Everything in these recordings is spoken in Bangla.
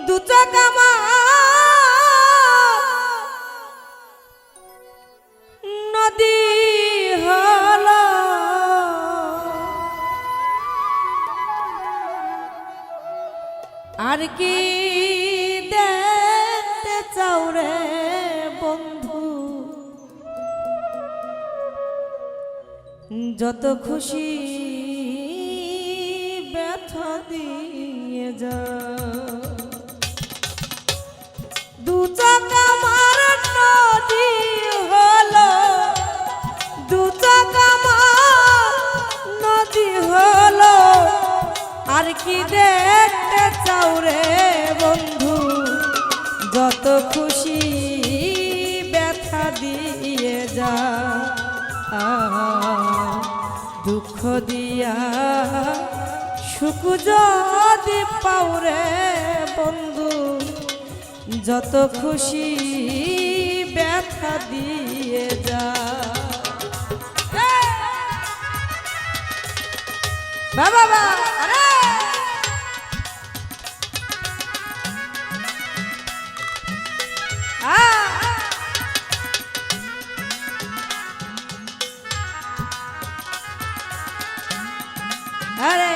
দু চাকা নদী হল আর কি দেখতে চাও রে বন্ধু, যত খুশি ব্যথা দিয়ে যা। দু চাকা নদী হলো, দু চাকা নদী হলো আর কি দেখতে চাও রে বন্ধু, যত খুশি ব্যথা দিয়ে যা। দুঃখ দিয়া সুখ যদি পাও রে বন্ধু, যত খুশি ব্যথা দিয়ে যা। বাবা আরে আরে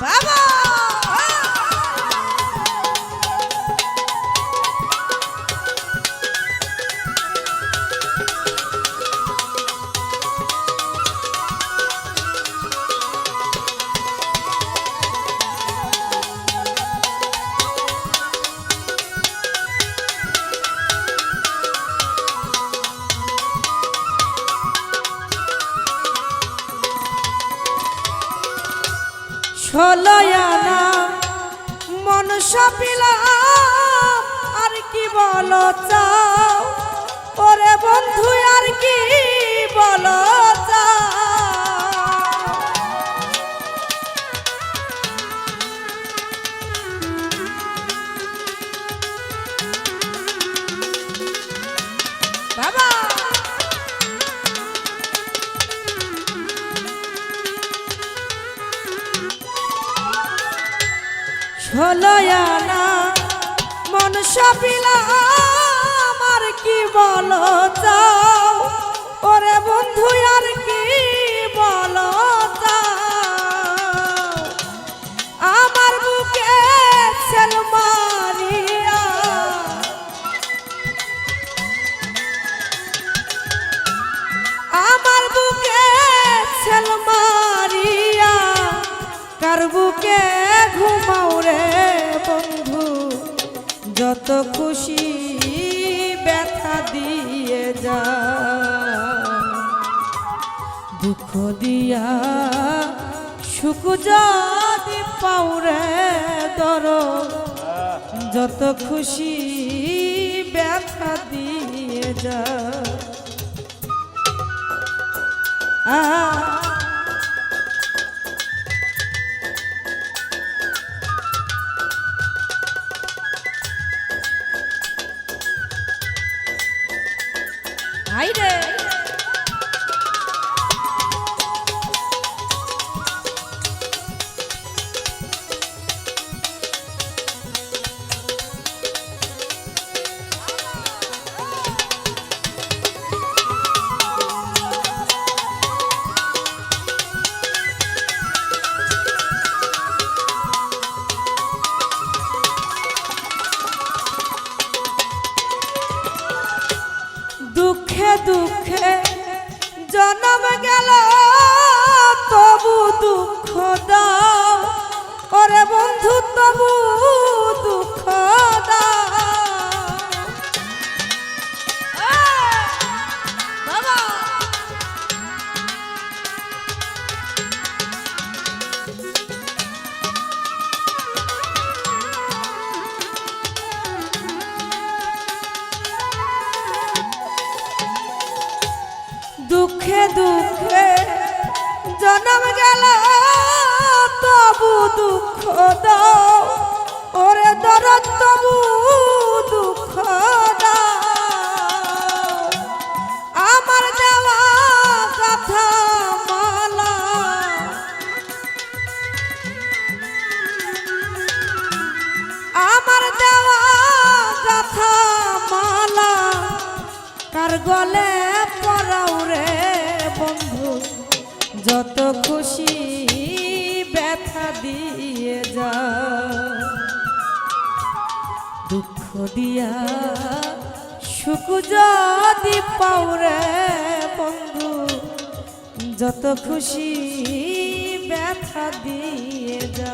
বাবা ষোলয়ানা মন সপিলাম আর কি বলো চাও ওরে বন্ধু, আর কি বলো চাও। বাবা ষোলয়ানা মন সপিলাম আর কি বলো চাও ওরে বন্ধু, আর কি বলো চাও। আমার বুকে ছেল মারিয়া, আমার বুকে ছেল মারিয়া কার বুকে ঘুমাও রে বন্ধু, যত খুশি ব্যথা দিয়ে যা। দুঃখ দিয়া সুখ যদি পাও রে দর, যত খুশি ব্যথা দিয়ে যা। হাইরে দুঃখে দুঃখে জন্ম গেল তবু দুঃখ দাও ওরে বন্ধু, তবু দুঃখ দাও। বাবা দুঃখে দুঃখে জন্ম গেল তবু দুঃখ দাও কার গলে পরাও রে বন্ধু যত খুশি ব্যথা দিয়ে যা দুঃখ দিয়া সুখ যদি পাও রে বন্ধু যত খুশি ব্যথা দিয়ে যা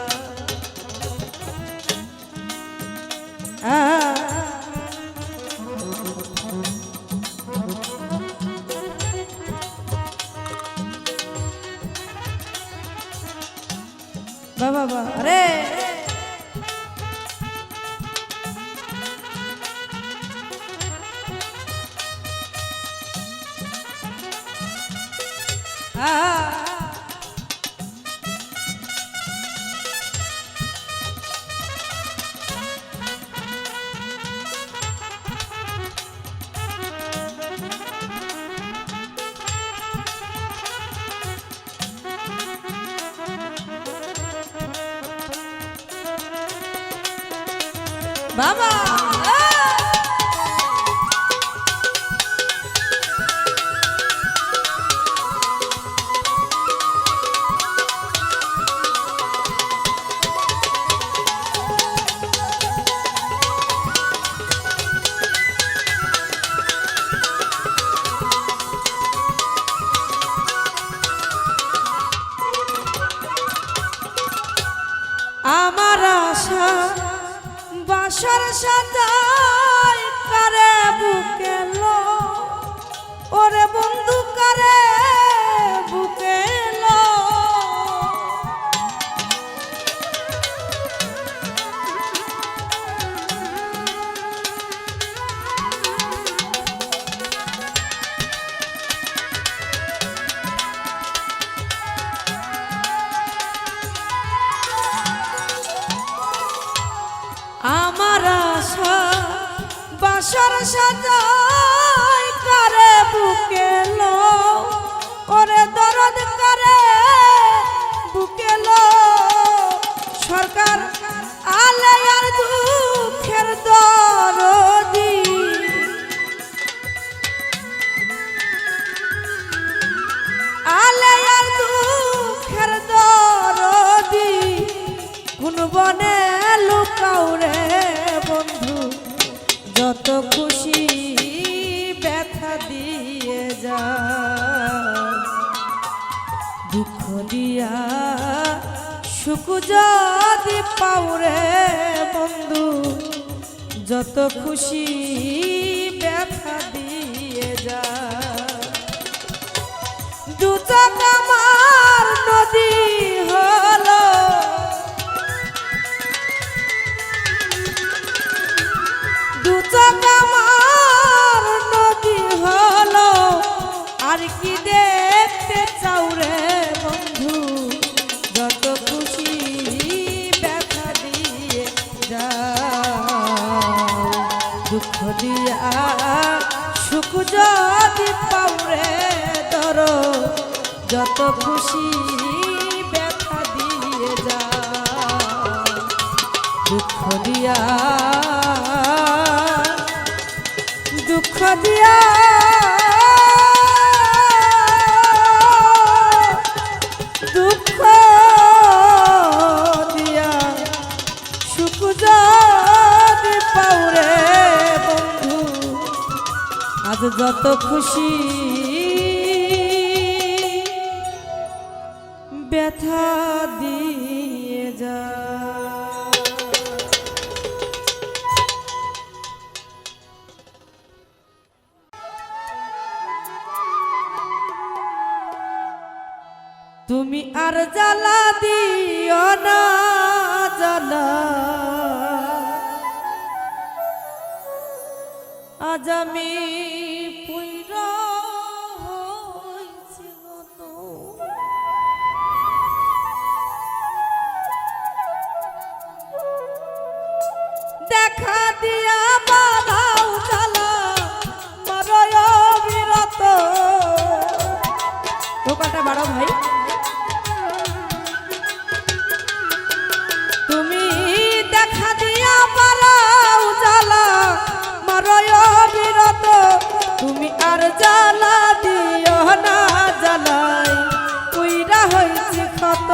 বাবা রে বাবা আমার আশা বাসার সাজাই কারে বুকে লো ওরে বন্ধু কারে বুকে লো আমার আশা বাসার সাজাই কারে বুকে লো ওরে দরদ কারে বুকে লো সরকার আলে আর দুঃখের দরদি আলে আর দুঃখের দরদি কোন বনে লুকাও রে বন্ধু যত খুশি ব্যথা দিয়ে যা দুঃখ দিয়া সুখ যদি পাও রে বন্ধু যত খুশি ব্যথা দিয়ে যা দু চোখ আমার নদী হলো দু চোখ আমার নদী হলো আর কি দেখতে চাও রে বন্ধু যত খুশি ব্যথা দিয়ে যা দুঃখ দিয়া সুখ যদি পাও রে ধরো যত খুশি ব্যথা দিয়ে যা দুঃখ দিয়া দুঃখ দিয়া দুঃখ দিয়া সুখ যদি পাও রে বন্ধু আজ যত খুশি ব্যথা দিয়ে যা তুমি আর জ্বালা দিও না জ্বালা আজ আমি পুইরা হইছি গত দেখা দিয়া বাধাও জ্বালা মরয় বিরত টোকাটা বাড়ো ভাই তুমি দেখা দিয়া বাড়াও জ্বালা মরয় বিরত তুমি আর জ্বালা দিও না জ্বালাই পুইরা হইছি ক্ষত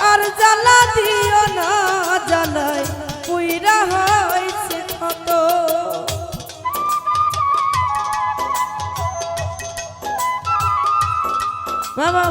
আর জ্বালা দিও না জ্বালাই পুইরা হইছি ক্ষত বাবা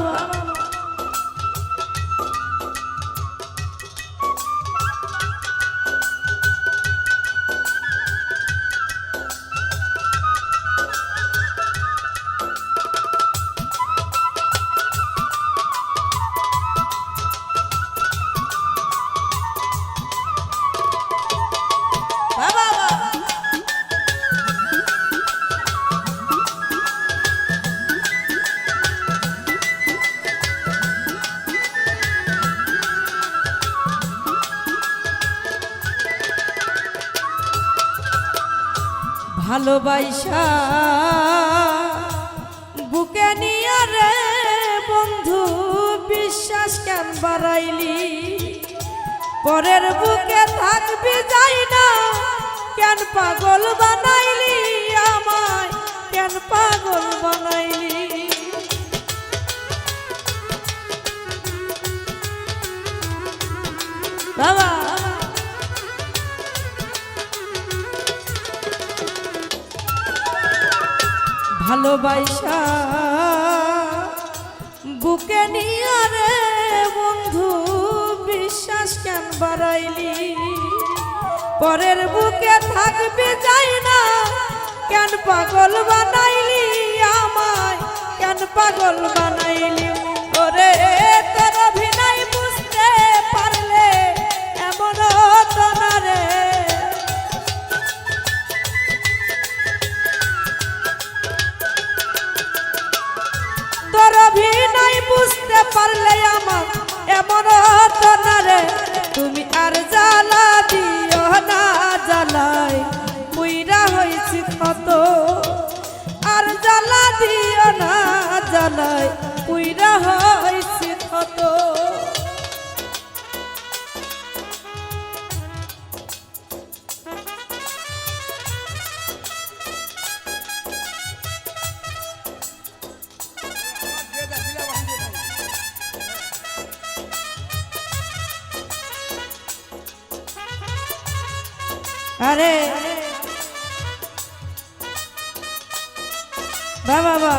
ভালোবাসা বুকে নিয়ে রে বন্ধু বিশ্বাস কেন বাড়াইলি পরের বুকে থাকবি যাই না কেন পাগল বানাইলি আমায় কেন পাগল বানাইলি বাবা ভালোবাসা বুকে নিয়ে রে বন্ধু বিশ্বাস কেন বাড়াইলি পরের বুকে থাকবে যাই না কেন পাগল বানাইলি আমায় কেন পাগল বানাইলি ওরে তোর অভিনয় বুঝতে পারলে এমন হতো না রে তোর অভিনয় বুঝতে পারলে আমার এমন হতো না রে তুমি আর জ্বালা দিও না জ্বালাই পুইরা হইছি ক্ষত আর জ্বালা দিও না জ্বালাই পুইরা হইছি ক্ষত আরে বাবা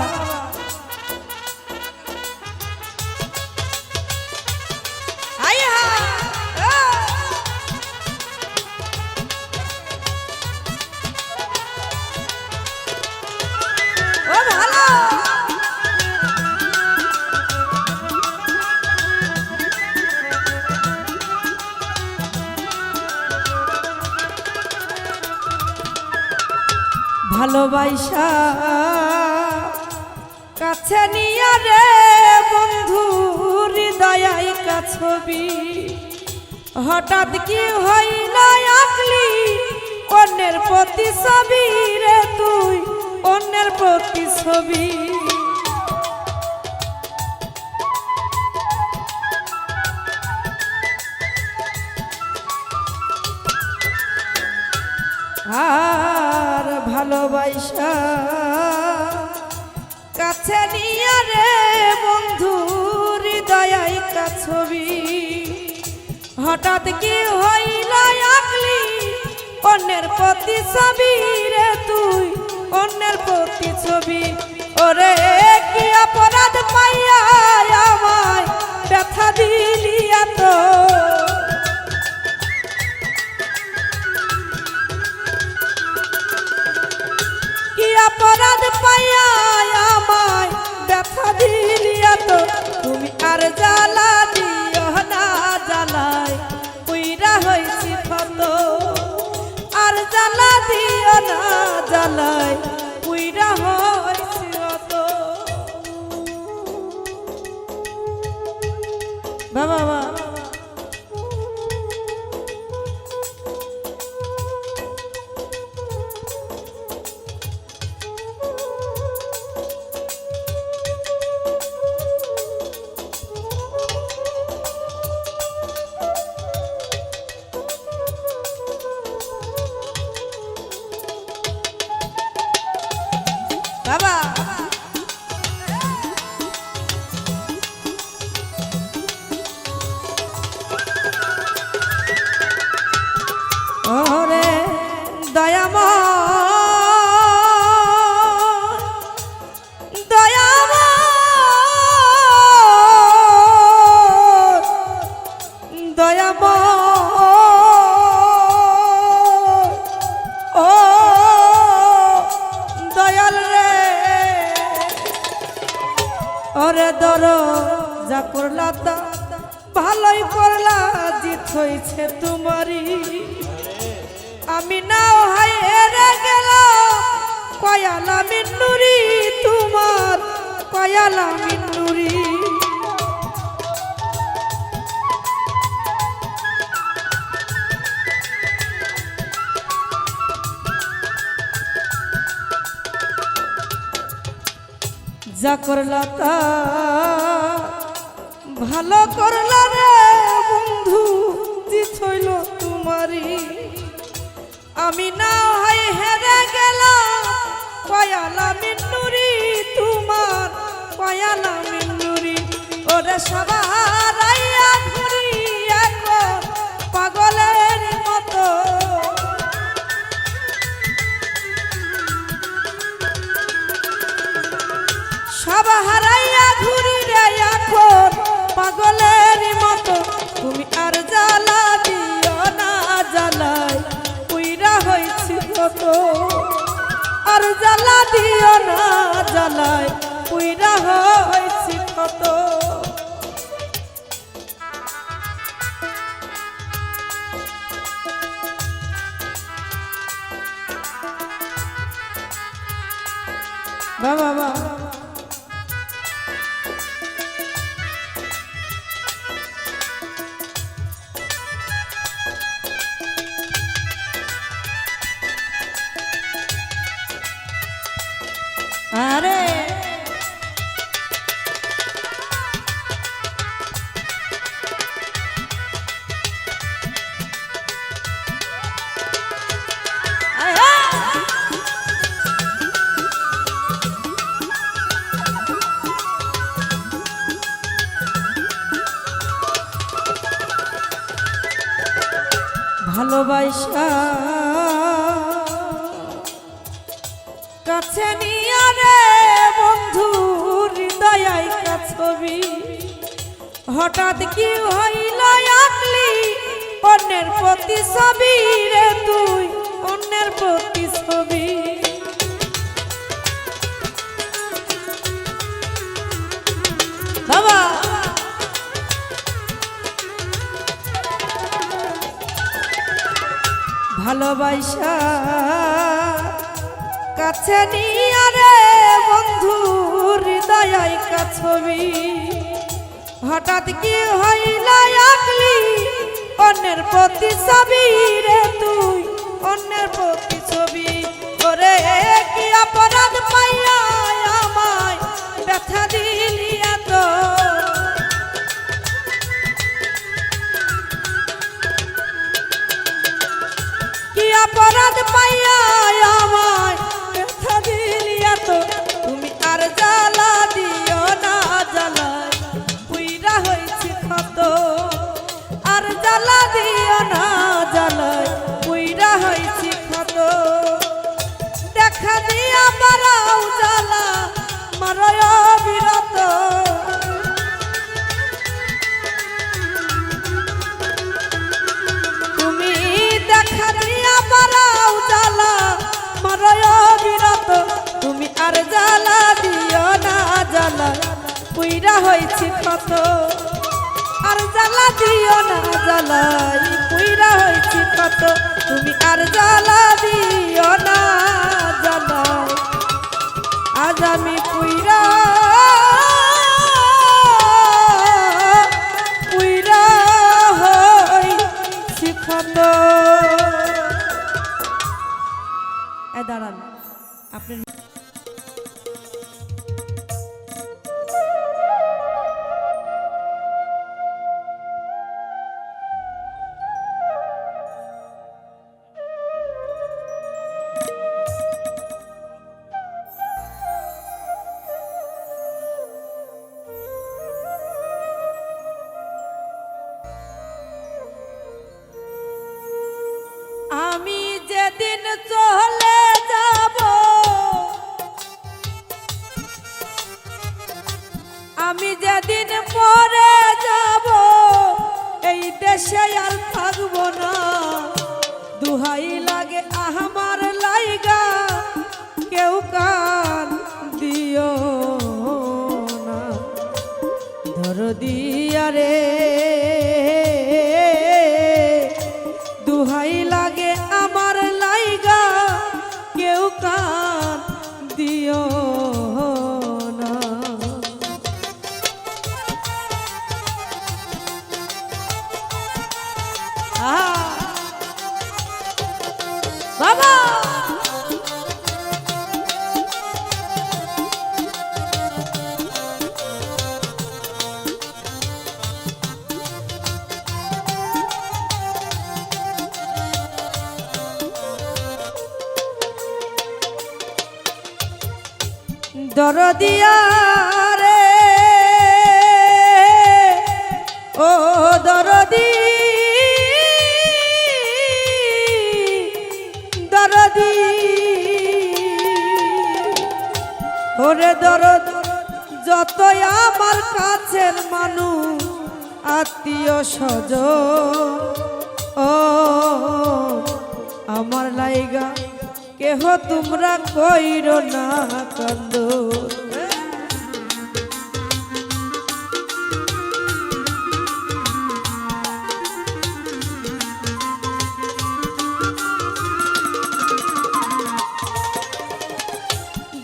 ভালোবাসা কাছে নিয়ে রে বন্ধু হৃদয় ছবি হঠাৎ কি হইল আকলি অন্যের প্রতি ছবি রে তুই অন্যের প্রতি ছবি আর ভালোবাসা কাছে নিয়ে রে বন্ধু হৃদয় ছবি হঠাৎ কি হইল আকলি অন্যের প্রতি ছবি রে তুই অন্যের প্রতি ছবি ওরে কি অপরাধ পাইয়া আমায় ব্যথা দিলি এত অপরাধ পাইয়া আমায় ব্যথা দিলি এত তুমি আর জ্বালা দিও না জ্বালাই পুইরা হইছি ক্ষত আর জ্বালা দিও না জ্বালাই পুইরা হইছি ক্ষত বাবা ওরে দর যা করলা তা ভালোই করলা, জিত হয়েছে তোমারই। আমি নাও হাই হেরে গেলাম কয়ালা মিন্নুরি, তোমার কয়ালা মিন্নুরি। যা করলা তা ভালো করলা রে বন্ধু, জিত হইল তোমারই। আমি না হয় হেরে গেলাম কয়ালা মিন্নুরি, তোমার কয়ালা মিন্নুরি। ওরে সবার আইয়া ঘুরি এখন পাগলের মতো, সব হারাইয়া ঘুরি রে এখন পাগলের মতো। তুমি আর জ্বালা দিও না, জ্বালাই পুইরা হইছি কত। আর জ্বালা দিও না, জ্বালাই পুইরা হইছি কত। বাবা বাবা আরে ভালোবাসা কাছে নিয়া রে বন্ধু, হৃদয় আইকা ছবি। হঠাৎ কি হইল আকলি অন্যের প্রতি ছবি রে, তুই অন্যের প্রতি ছবি। বাবা ভালোবাসা কাছে নিয়া রে বন্ধু, হৃদয় আইকা ছবি। হঠাৎ কি হইল আকলি অন্যের প্রতি ছবি রে, তুই অন্যের প্রতি ছবি। ওরে কি অপরাধ পাইয়া আমায় ব্যথা দিলি এত, কি অপরাধ পাইয়া আমায় ব্যথা দিলি এত। তুমি আর জ্বালা দিও না, জ্বালায় পুইরা হইছি ক্ষত। আর জ্বালা দিও না, জ্বালায় পুইরা হইছি ক্ষত। দেখা দিয়া বারাও জ্বালা মারয় বিরত, তুমি দেখা দিয়া বারাও জ্বালা মারয় বিরত। তুমি আর জ্বালা দিও না, জ্বালা পুইরা হইছি ক্ষত। আর জ্বালা দিও না, জ্বালাই পুইরা হইছি ক্ষত। তুমি আর জ্বালা দিও না, জ্বালাই আজ আমি পুইরা পুইরা হইছি ক্ষত। দাঁড়ান আপনি আমি যেদিন চলে যাব আহা বাবা দরদিয়া রে ও দরদি দরদি ওরে দরদ যতই আমার কাছের মানুষ আত্মীয় স্বজন ও আমার লাইগা কেহ তোমরা কইরো না কান্দ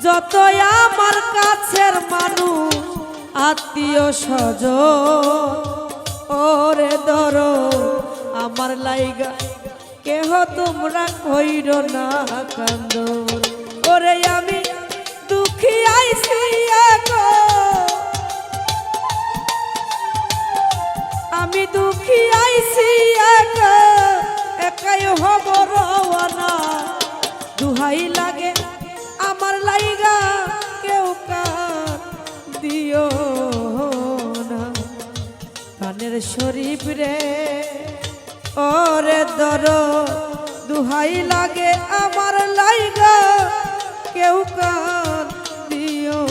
যতই আমার কাছের মানুষ আত্মীয় স্বজন ওরে ধরো আমার লাইগা কেহ তোমরা কইরো না কান্দ ওরে আমি দুঃখী আইছি আমি দুঃখী আইছি একাই হব রওয়ানা দুহাই লাগে আমার লাইগা কেউ কান দিও না কানের শরীফ রে ওরে দর দুহাই লাগে আমার লাইগা কেউ কান দিও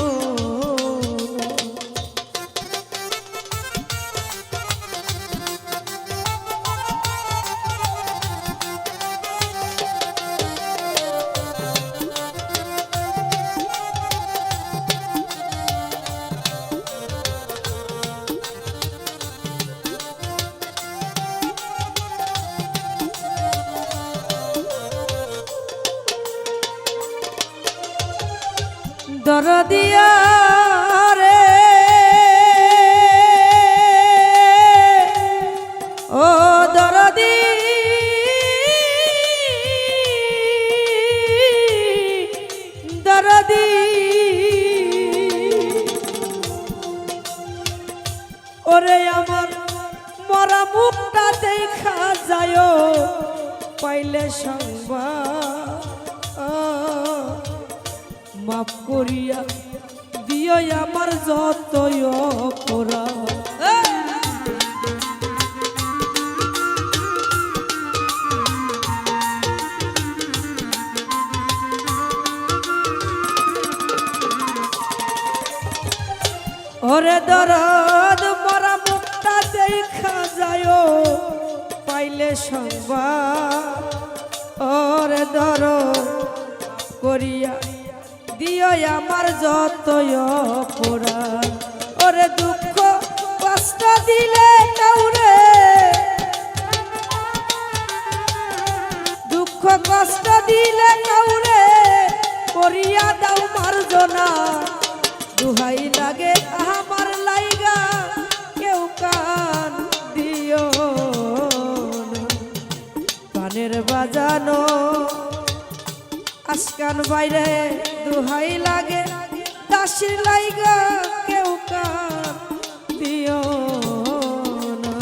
দরদিয়া রে ও দরদি দরদি ওরে আমার মরা মুখটা দেখা যায় পাইলে সংবাদ মাফ করিয়া দিও আমার যতই অপরাধ ওরে দরদ মরা মুখটা দেখা যায় পাইলে সংবাদ ওরে দরদ করিয়া দিও আমার যতই অপরাধ ওরে দুঃখ কষ্ট দিলে কাউরে দুঃখ কষ্ট দিলে কাউরে করিয়া দাও মার্জনা দুহাই লাগে আমার লাইগা কেউ কান দিও কানের বাজানো আজকান বাইরে দুহাই লাগে দাসির লাইগা কেউ কান দিও না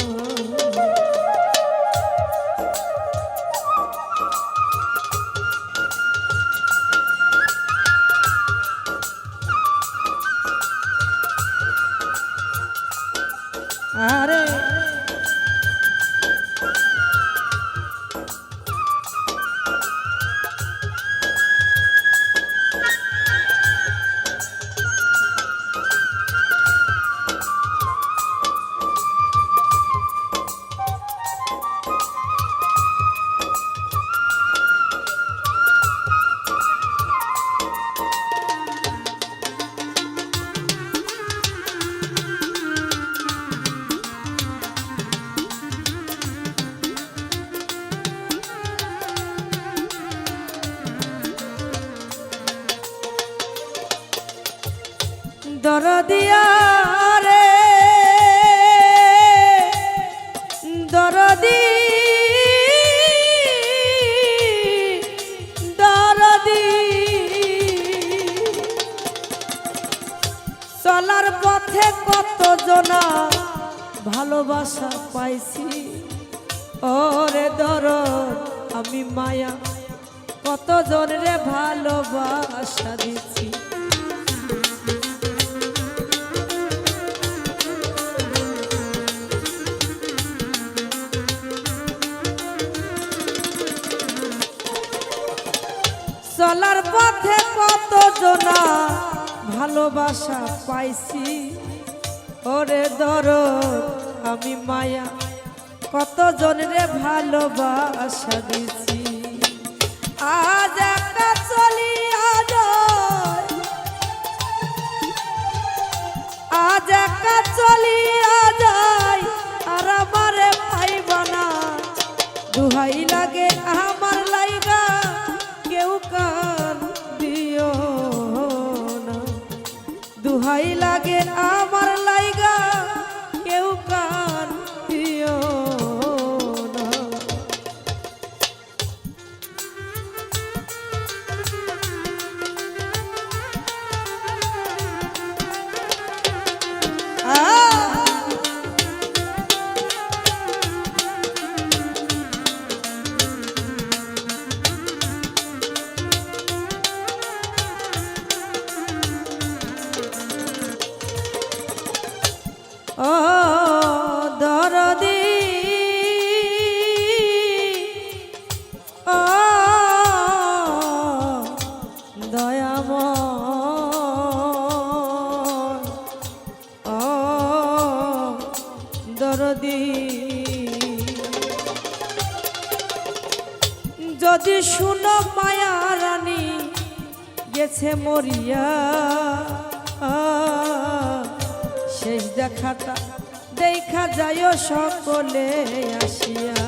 আরে দরদিয়া রে দরদি ভালোবাসা পাইছি ওরে দরদ আমি মায়া কত জনরে ভালোবাসা দিচ্ছি চলার পথে কত জনা ভালোবাসা পাইছি ওরে দরদ আমি মায়া কত জনরে ভালোবাসা দিছি আজ একটা চলিয়া যায় আজ একটা চলিয়া যায় আর আমারে পাইবা না দুহাই লাগে আমার লাইগা কেউ কান দিও না দুহাই লাগে আমার লাইগা কেউ কান দিও না ও দরদি ও দয়াময় ও দরদি যদি শুনো মায়া রানী গেছে মরিয়া শেষ দেখাটা দেখা যায় সকলে আসিয়া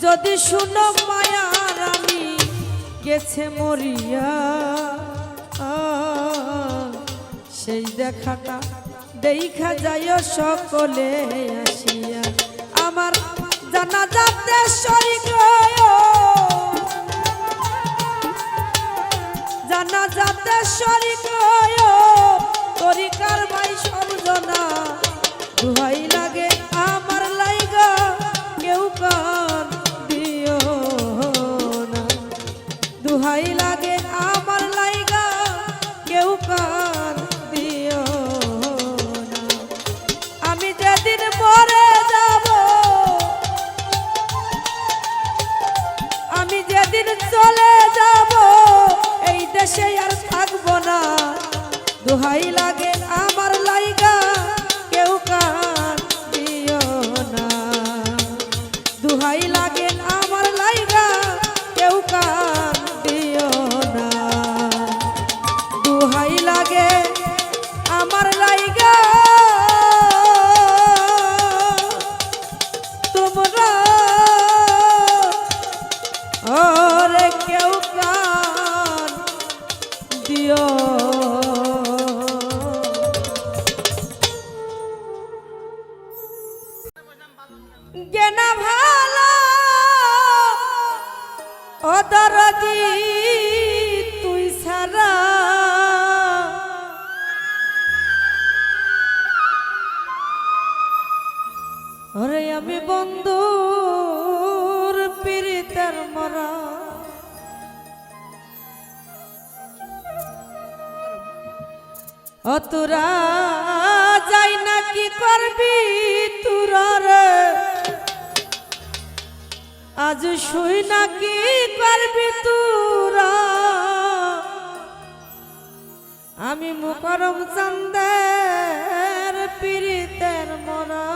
যদি শুনো মায়া রানী গেছে মরিয়া সেই দেখাটা দেখা যায় সকলে আসিয়া আমার জানা যাতে শরীক জানা যাতে শরীক তরিকার ভাই সর্বজনা দুহাই লাগে আমার লাইগা কেউ কান দিও না দুহাই লাগে আমার লাইগা কেউ কান দিও না আমি যেদিন মরে যাব আমি যেদিন চলে যাব এই দেশে আর থাকবো না দুহাই লাগে আমার লাইগা কেউ কান দিও না দুহাই লাগে আমার লাইগা কেউ কান দিও না দুহাই লাগে আমার লাইগা তোমরা ওরে কেউ কান দিও গেনা ভালো ও দরদি তুই সারা ওরে আমি বন্ধুর পীড়িতের মরা ও তোরা যাই না কি করবি তোরা রে আজ শুই না কি করবি তোরা আমি মুকরম চান্দের পীড়িতের মরা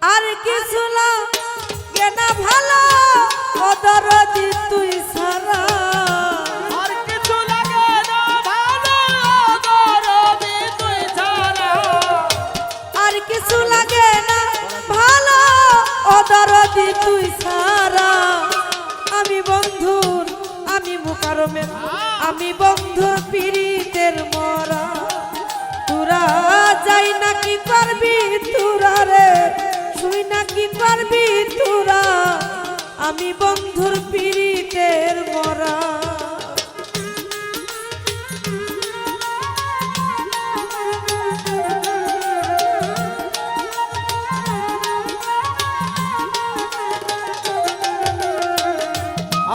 আর কিছু লাগে না ভালো ও দরদি তুই সারা কিছু লাগে না ভালো ও দরদি তুই সারা আমি বন্ধুর আমি মুকারমের আমি বন্ধুর পীড়িতের মরা তোরা যাই না কি করবি তোরা রে কি করবি তোরা আমি বন্ধুর পীড়িতের মরা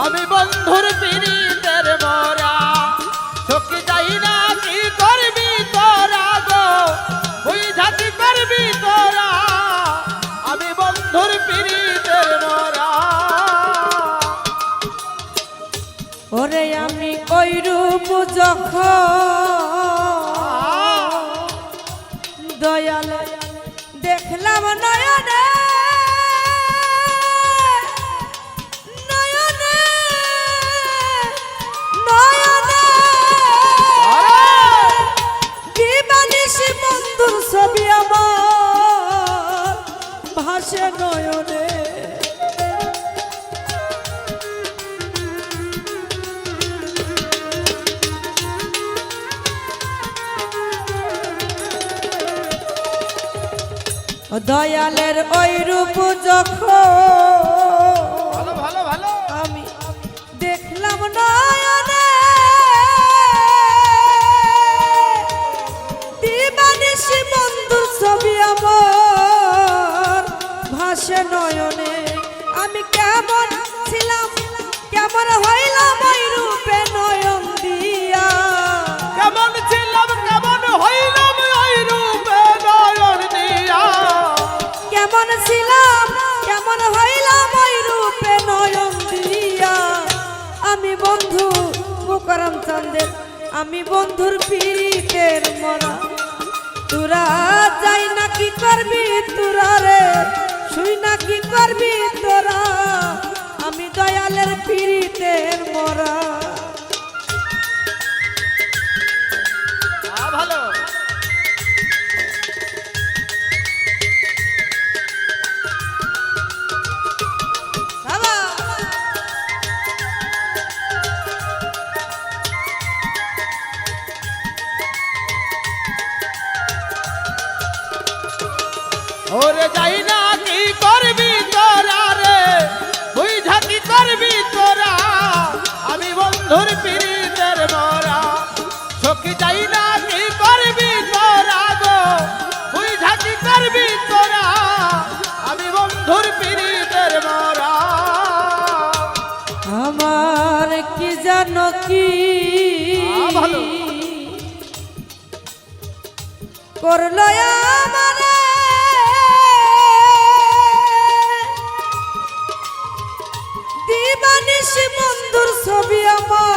আমি বন্ধুর পীড়িতের মরা সখী যাই না কি করবি তোরা গো বুঝা কি করবি তোরা আমি বন্ধুর পীড়িতের মরা ওরে আমি ওই রূপ যখন দয়াল দেখলাম নয়নে নয়নে নয়নে দিবানিশি বন্ধুর ছবি আমার ভাসে নয়নে দয়ালের ওই রূপ যখন ভালো ভালো ভালো আমি দেখলাম নয়নে দিবানিশি বন্ধুর ছবি আমার ভাসে নয়নে আমি কেমন ছিলাম কেমন হইলাম ওই রূপে নয়ন দিয়া কেমন ছিলাম কেমন হইলাম ওই রূপে নয়ন দিয়া কেমন ছিলাম কেমন হইলাম ওই রূপে নয়ন দিয়া আমি বন্ধু মুকরম চন্দের আমি বন্ধুর পীড়িতের মরা তোরা যাই না কি করবি তোরা রে শুই না কি করবি তোরা আমি দয়ালের পীড়িতের মরা ভালো বাবা ওরে যাই না কি করবি তোরা রে বুঝা কি করবি তোরা আমি বন্ধুর পীড়িতের মরা সখী যাই না কি করবি তোরা গো বুঝা কি করবি তোরা আমি বন্ধুর পীড়িতের মরা আমার কি জানো কি ভালো। করলো আমারে দিবানিশি বন্ধুর ছবি আমার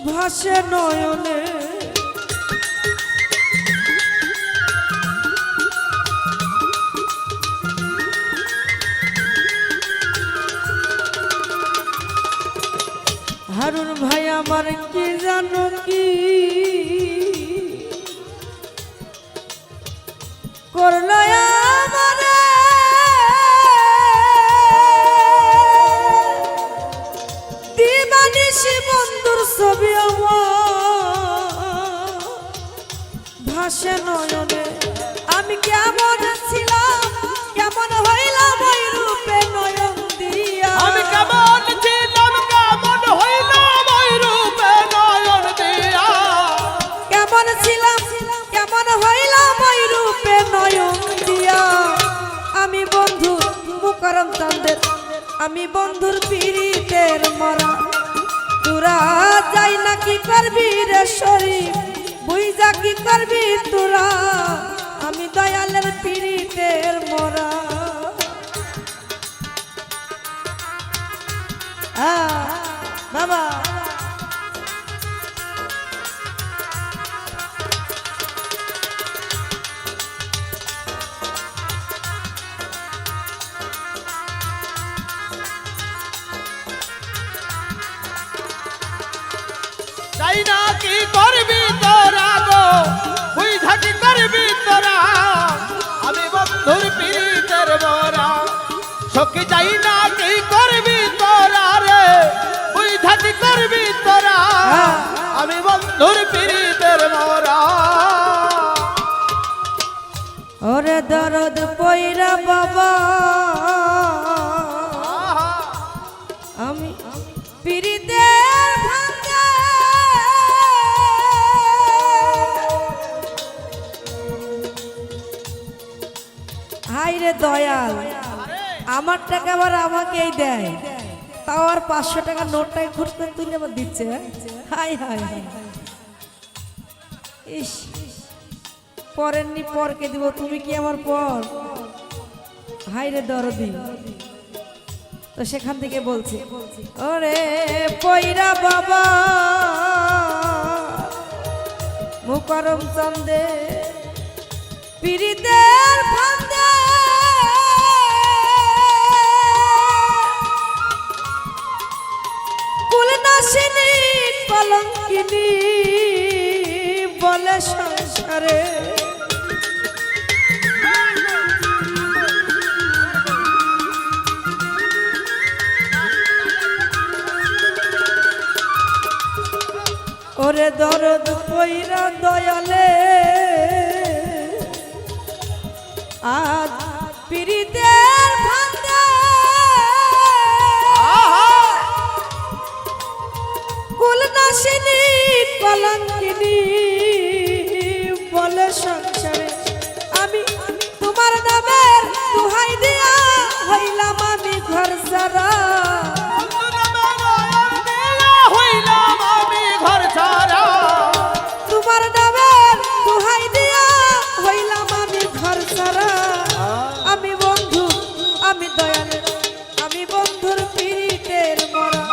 ভাসে নয়নে হারুন ভাই আমার কি জানো কি করলো আমারে দিবানিশি বন্ধুর ছবি আমার ভাসে নয়নে আমি কেমন ছিলাম কেমন হইলাম ওই রূপে নয়ন দিয়া আমি কেমন ছিলাম কেমন হইলাম ওই রূপে নয়ন দিয়া কেমন ছিলাম কেমন হইলাম ওই রূপে নয়ন দিয়া আমি বন্ধু মুকরম চন্দের আমি বন্ধুর পীড়িতের মরা তোরা যাই না কি করবি রে শরীফ বুঝা কি করবি তোরা আমি দয়ালের পীড়িতের মরা বাবা যাই না কি করবি তোরা গো বুঝা কি করবি তোরা আমি বন্ধুর পীড়িতের মরা সখী যাই না কি করবি তোরা রে বুঝা কি করবি তোরা আমি বন্ধুর পীড়িতের মরা ওরে দর আমার টাকা আবার আমাকেই দেয়, তাও আর 500 টাকা নোটটাই খুঁট করে তুলে আবার দিচ্ছে। হাই হাই হাই, ইস, পরেননি পরকে দিব, তুমি কি আমার পর? হাই রে দরদি। তো সেখান থেকে বলছি, ওরে পয়রা বাবা মুকরম চন্দে পীড়িতের ফান্দে কুলনাশিনী কলঙ্কিনী বলে সংসারে ওরে দরদ পইরা দয়ালে আজ পীড়িতের ফান্দে কুলনাশিনী কলঙ্কিনী বলে সংসারে আমি তোমার নামের দুহাই দিয়া হইলাম আমি ঘর সারা। তোমার নামের দুহাই দিয়া হইলাম আমি ঘর সারা। আমি বন্ধু আমি দয়ালে আমি বন্ধুর পীড়িতের মরা।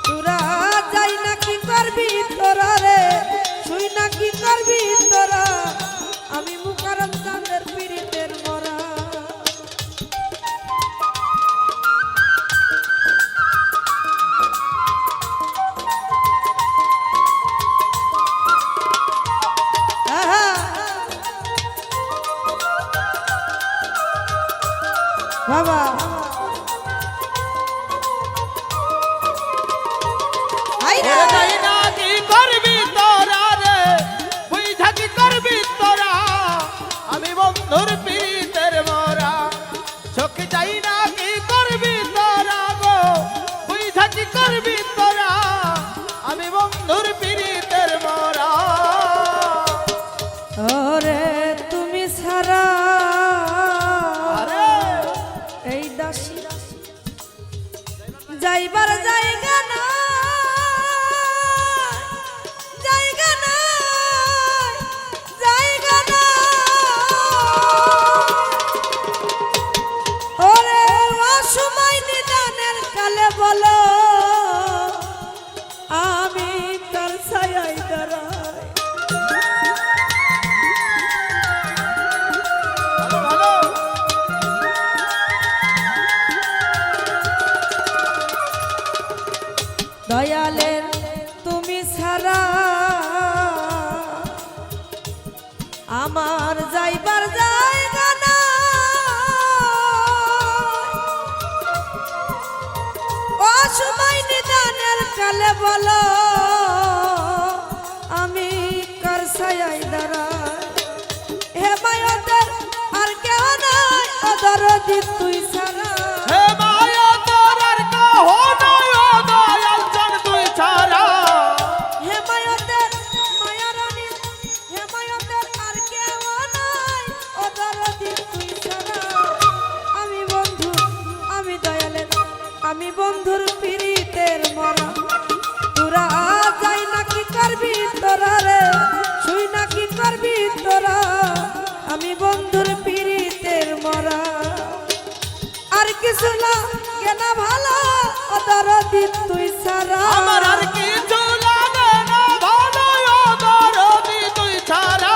তোরা যাই না কি করবি তোরা রে, শুই না কি করবি তোরা, আমি মুকারম চাঁদের পীড়িতের মরা। বাবা ওরে যাই না কি করবি তোরা রে, বুঝা কি করবি তোরা, আমি বন্ধুর পীড়িতের মরা। সখী যাই না কি করবি তোরা গো, বুঝা কি করবি তোরা, আমি বন্ধুর পীড়িতের মরা। ওরে তুমি ছাড়া আরে এই দাসী যাইবার জায়গা না, জায়গা না, জায়গা না। ওরে অসময় নিদানের কালে বলো আমি তার ছায়ায় দাঁড়াই। ভালো ভালো দয়ালের তুমি ছাড়া আমার যাইবার জায়গা না। অসময় নিদানের কালে বলো আমি কার ছায়ায় দাঁড়াই। হে মায়াদের আর কেউ নাই অদরদি তুই ছাড়া। হে মায়া তোর আর কাহ নাই ও দয়াল চাঁদ তুই ছাড়া। হে মায়াদের মায়ারানী, হে মায়াদের আর কেউ নাই অদরদি তুই ছাড়া। আমি বন্ধু আমি দয়ালের আমি বন্ধুর পীড়িতের মরা। তোরা যাই না কি করবি তোরা রে, শুই না কি করবি তোরা, আমি বন্ধুর পীড়িতের মরা। আর কিছু না কেনা ভালো অদরদি তুই ছাড়া। আমার আর কিছু লাগে না ভালো ও দরদি তুই ছাড়া।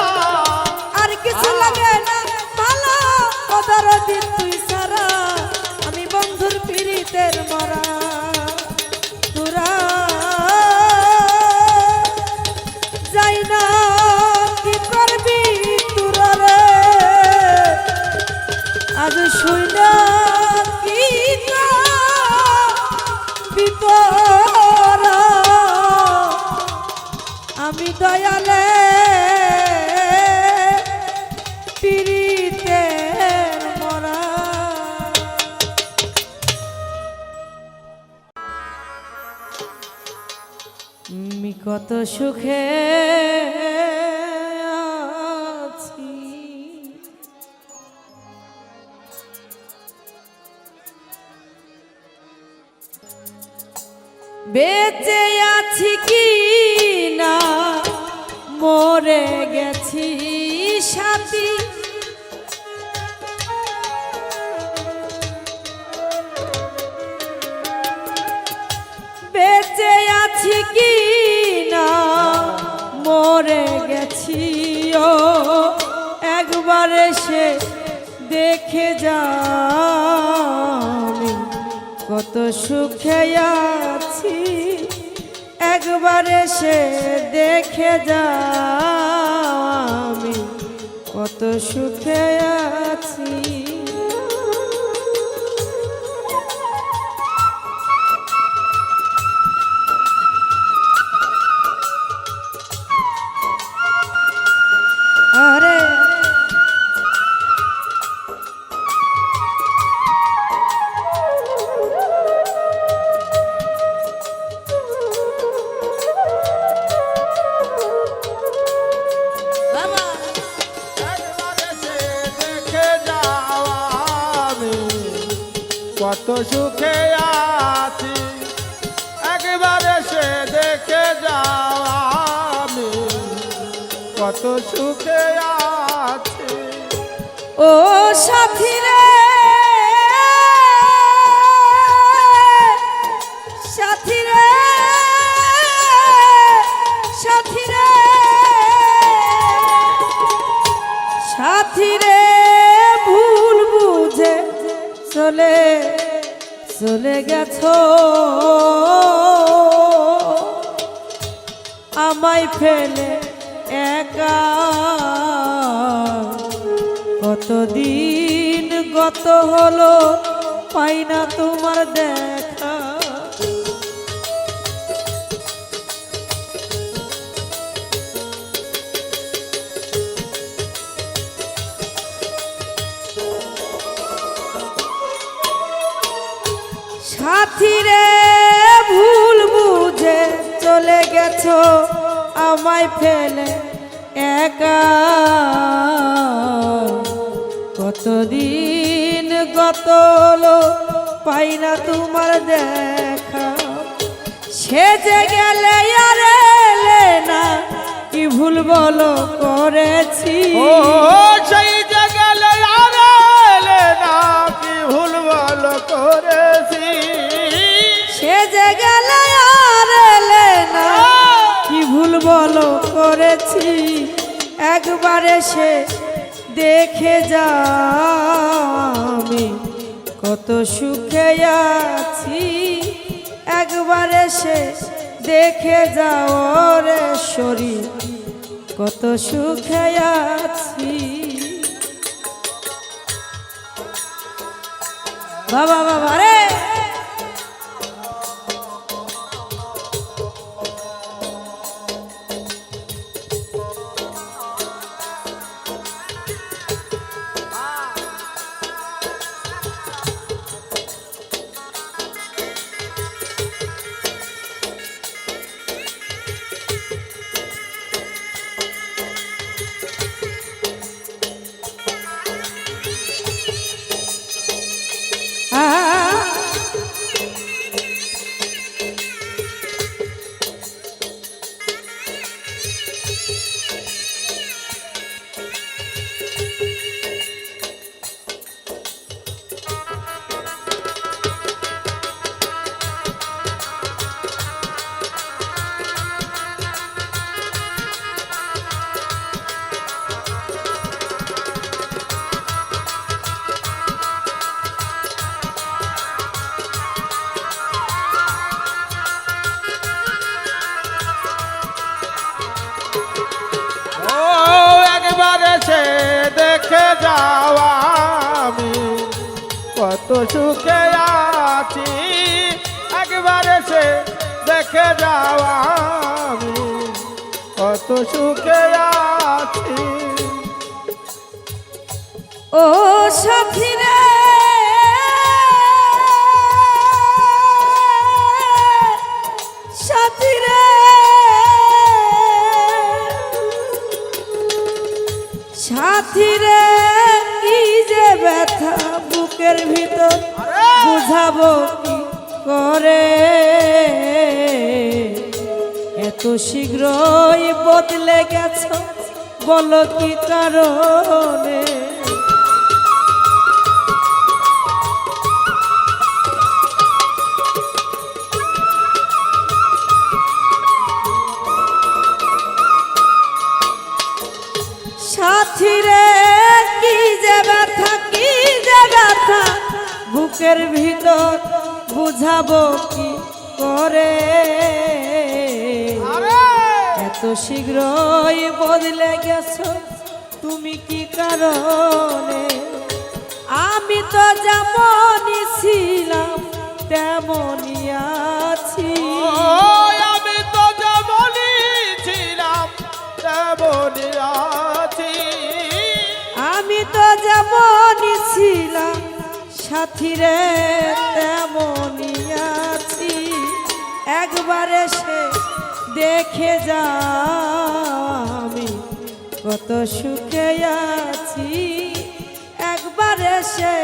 আর কিছু লাগে না ভালো অদরদি তুই ছাড়া, আমি বন্ধুর পীড়িতের মরা। তোরা যাই না কি করবি তোরা রে, আজ শুই না কি করবি তোরা, আমি দয়ালে পীড়িতের মরা। আমি কত সুখে আছি বেঁচে আছি কি না মরে গেছি সাথী, বেঁচে আছি কি না মরে গেছি ও একবার এসে দেখে যা আমি কত সুখে আছি, একবার এসে দেখে যা আমি কত সুখে আছি। আরে একবার এসে দেখে যাও আমি কত সুখে আছি, একবার এসে দেখে যাও আমি কত সুখে আছি। ও সাথী রে সাথী রে সাথী রে সাথী রে ভুল বুঝে চলে চলে গেছো, আমায় ফেলে একা কতদিন গত হলো পাই না তোমার দেখা। সাথী রে ভুল বুঝে চলে গেছো আমায় ফেলে একা কতদিন গত হলো পাই না তোমার দেখা, সেজে গেলে আর এলে না কি ভুল বলো করেছি, ও সেই জায়গালে আর এলে না কি ভুল বলো করেছি, সেজে গেলে আর এলে না কি ভুল বলো করেছি, একবার এসে দেখে যা আমি কত সুখে আছি, একবার এসে দেখে যাও রে শরীর কত সুখে আছি। বাবা বাবা রে দেখে যাও আমি কত সুখে আছি, একবার এসে দেখে যাও আমি কত সুখে আছি। ও সাথী রে সাথী রে সাথী রে কি যে ব্যথা বুকের ভিতর বুঝাবো কি করে শীঘ্রই বদলে গেছো বলো কি কারণে? সাথী রে কি যে ব্যথা, কি যে ব্যথা বুকের ভিতর বুঝাবো কি করে? এত শীঘ্রই বদলে গেছো তুমি কি কারণে? আমি তো যেমনই ছিলাম তেমনই আছি। আমি তো যেমনই ছিলাম তেমনই আছি। আমি তো যেমনই ছিলাম সাথী রে তেমনই আছি। একবার এসে দেখে যাও আমি কত সুখে আছি। একবার এসে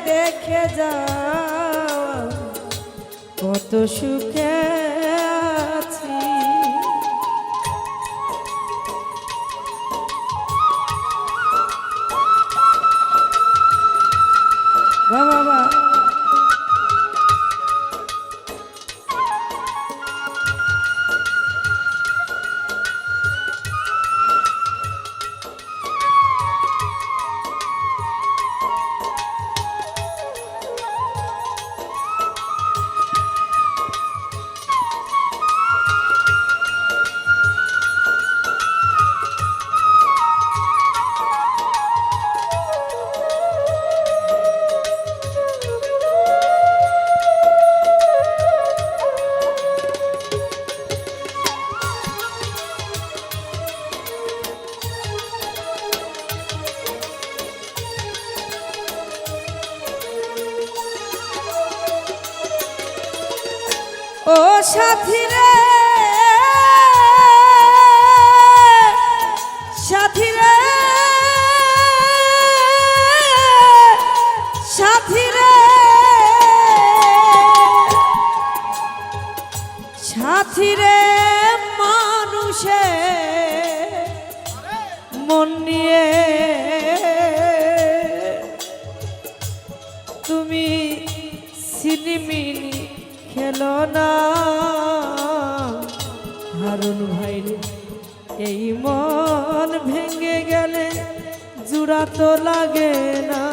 দেখে যাও কত সুখে আছি। বাহ বাহ বাহ। ও সাথী রে, সাথী রে, সাথী রে, সাথী রে, মানুষে মন নিয়ে তুমি সিনেমিনি খেলো না। হারুন ভাই এই মন ভেঙে গেলে জোড়া তো লাগে না।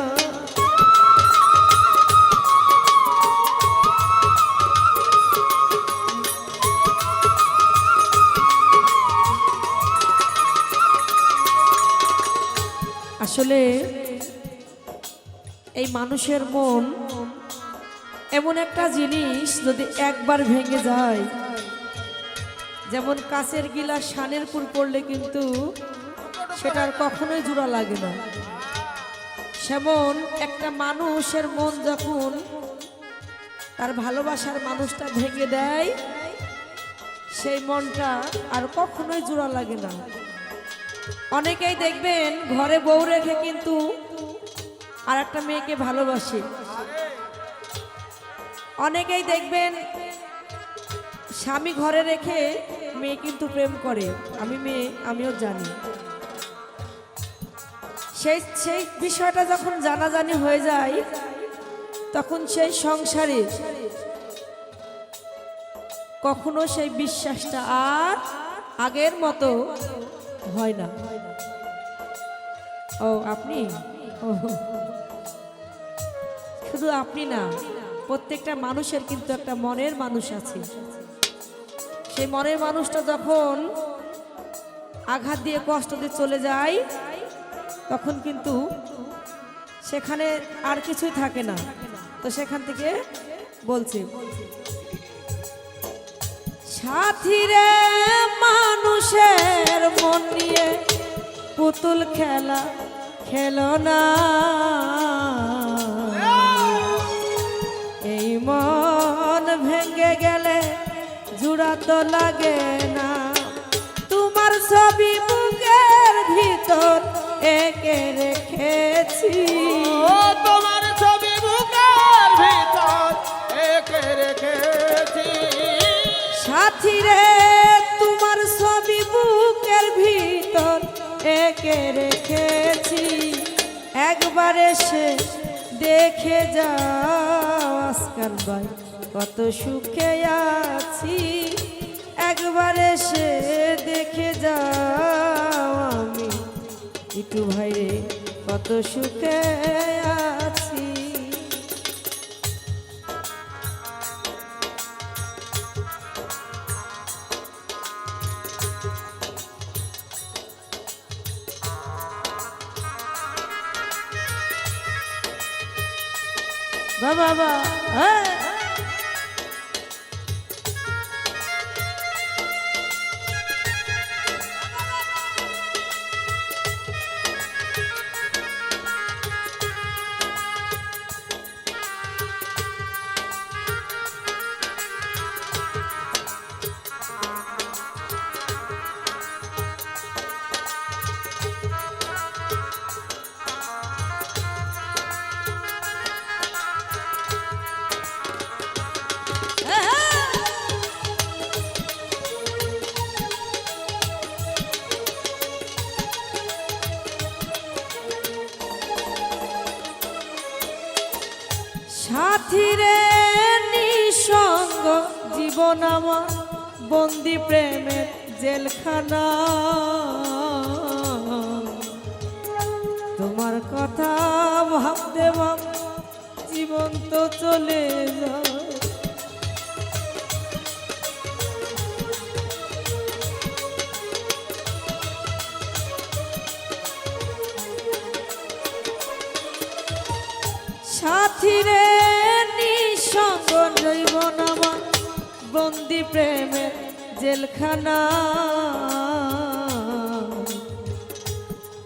আসলে এই মানুষের মন এমন একটা জিনিস, যদি একবার ভেঙে যায়, যেমন কাচের গিলাস শানের পুর পড়লে কিন্তু সেটার কখনোই জোড়া লাগে না। সেমন একটা মানুষের মন যখন তার ভালোবাসার মানুষটা ভেঙে দেয়, সেই মনটা আর কখনোই জোড়া লাগে না। অনেকেই দেখবেন ঘরে বউ রেখে কিন্তু আর একটা মেয়েকে ভালোবাসে। অনেকেই দেখবেন স্বামী ঘরে রেখে মেয়ে কিন্তু প্রেম করে। আমিও জানি। সেই বিষয়টা যখন জানাজানি হয়ে যায়, তখন সেই সংসারে কখনো সেই বিশ্বাসটা আর আগের মতো হয় না। ও আপনি, শুধু আপনি না, প্রত্যেকটা মানুষের কিন্তু একটা মনের মানুষ আছে। সেই মনের মানুষটা যখন আঘাত দিয়ে কষ্ট দিয়ে চলে যায়, তখন কিন্তু সেখানে আর কিছুই থাকে না। তো সেখান থেকে বলছি, সাথী রে মানুষের মন নিয়ে পুতুল খেলা খেলো না। এই মন ভেঙে গেলে জোড়া তো লাগে না। তোমার ছবি বুকের ভিতর এঁকে রেখেছি। তোমার ছবি বুকের ভিতর এঁকে রেখেছি। সাথী রে তোমার একে রেখেছি একবার এসে দেখে যাও আজকাল ভাই কত সুখে আছি একবার এসে দেখে যাও আমি একটু ভাই রে কত সুখে আছি বাবা হ্যাঁ সাথীরে নিঃসঙ্গ জীবন আমার বন্দি প্রেমের জেলখানা তোমার কথা ভাবতে ভাব জীবন তো চলে যায় সাথীরে নিঃসঙ্গ জীবন আমার বন্দি প্রেমের জেলখানা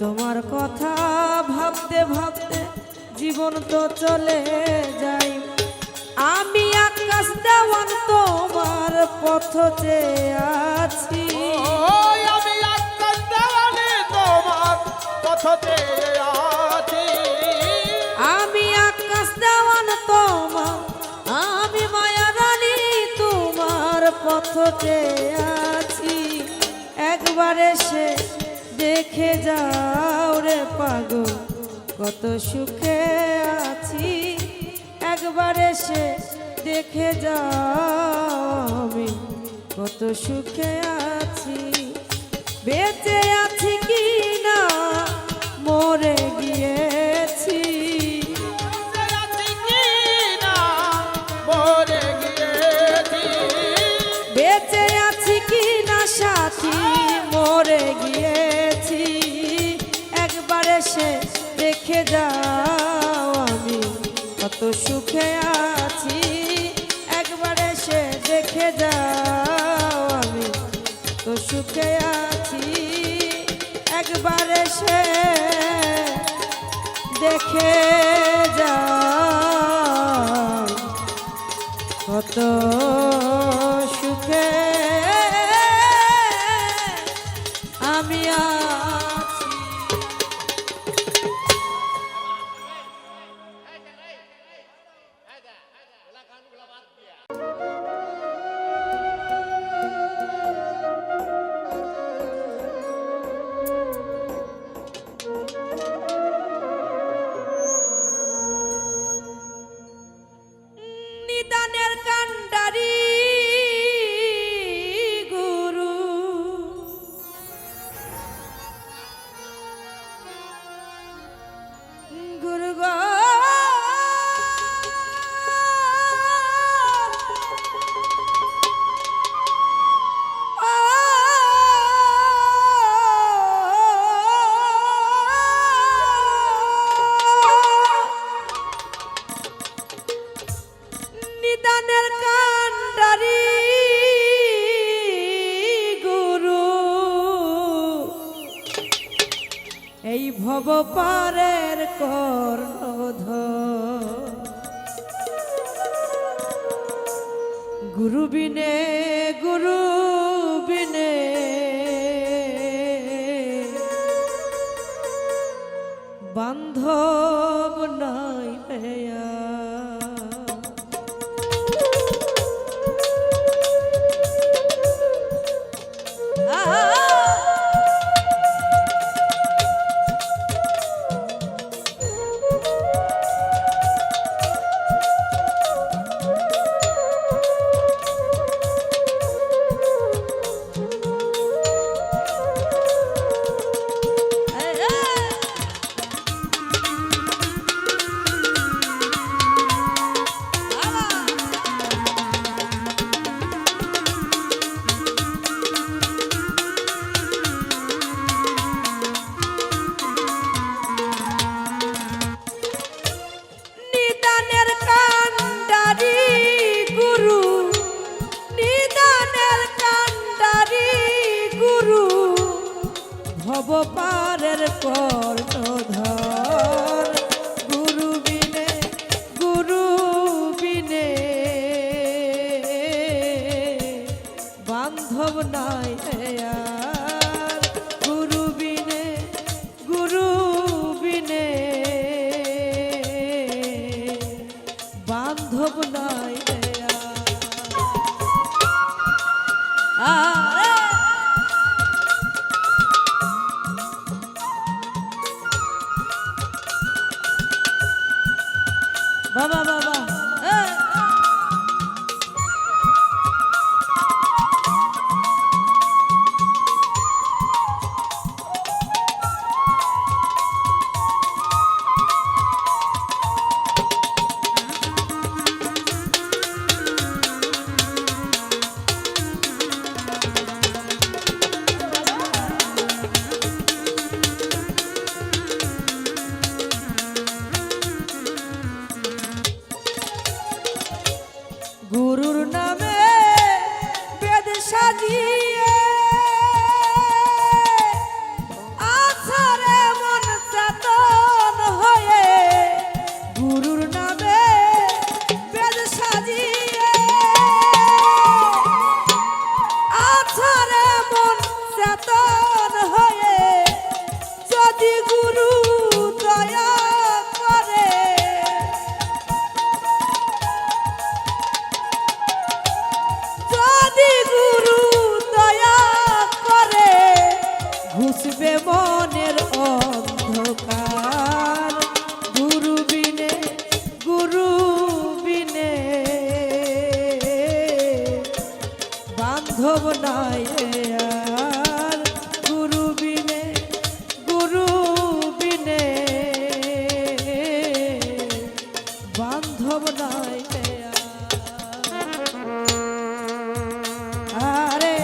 তোমার কথা ভাবতে ভাবতে জীবন তো চলে যায় আমি আকাশ দেওয়ান তোমার পথ চেয়ে আছি আমি আকাশ দেওয়ানে তোমার পথতে আছি আমি আকাশ দেওয়ান তোমার আমি মায়া রানী তোমার পথ চেয়ে আছি একবার এসে দেখে যাও রে পাগল কত সুখে আছি একবার এসে দেখে যাও আমি কত সুখে আছি বেঁচে আছি কি না মরে গিয়েছি বেঁচে আছি কি না সাথী মরে গিয়েছি একবার এসে দেখে যাও আমি কত সুখে আছি একবার এসে দেখে যাও আমি কত সুখে আছি একবার এসে দেখে যাও কত সুখে আমি আছি নিদানের কান্ডারি গুরু গুরু গো নিদানের কান্ডারি গুরু এই ভব পারের কর্ণধর গুরু বিনে বান্ধব নাই পেয়া কর্ণধর গুরু বিনে বান্ধব নাই আর গুরু বিনে বান্ধব নাই বাবা বাবা গুরুর নামে বেদ সাজিয়ে আছারে মন চেতন হয়ে গুরুর নামে বেদ সাজিয়ে আছারে মন চেতন হয়ে যদি গুরু দয়া করে ঘুষবে মনের অন্ধকার গুরু বিনে বান্ধব নাই আর গুরু বিনে বান্ধব নাই আরে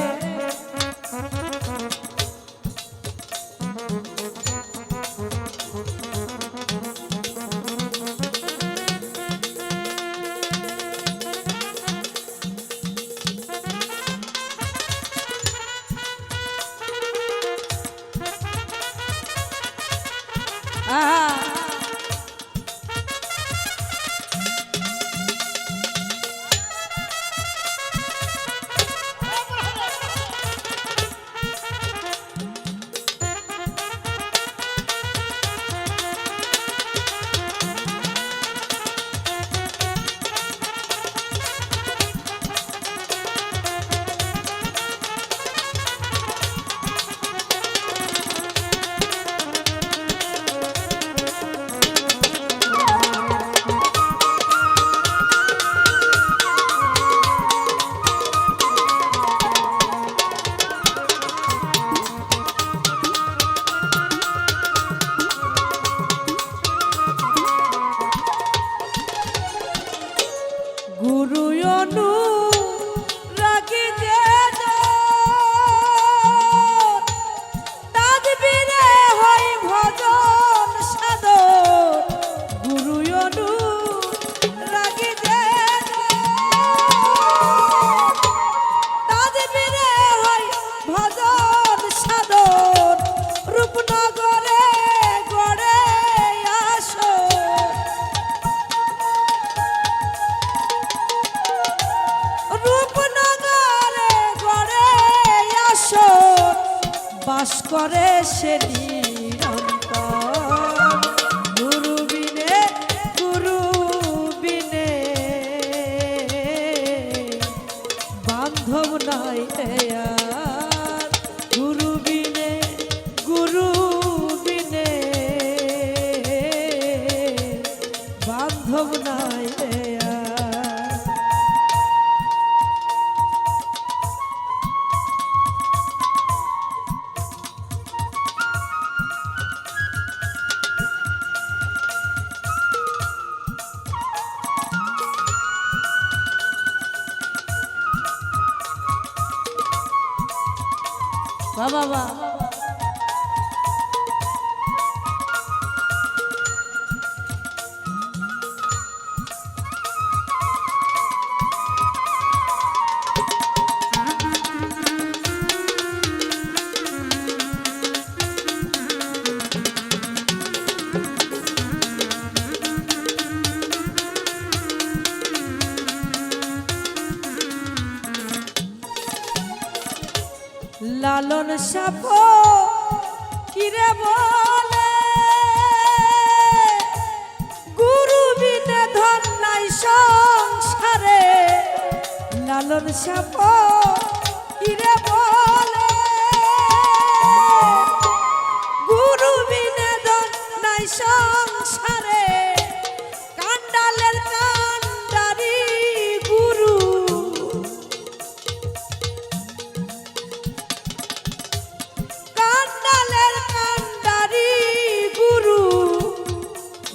গুরু অনু রাগি যে তাদবিরে হয় ভজন সাধন গুরু অনু রাগি যে তাদবিরে হয় ভজন সাধন রূপনগরে গড়ে আসো রূপনগরে গড়ে আসো বাস করে সে নিরন্তর গুরু বিনে বান্ধব নাই আর গুরু বিনে বান্ধব নাই বাবা লালন সাপ কিরে বলে গুরু বিনে ধন নাই সংসারে লালন সাপ কিরে বলে গুরু বিনে ধন নাই সংসারে কান্ডালের কান্ডারি গুরু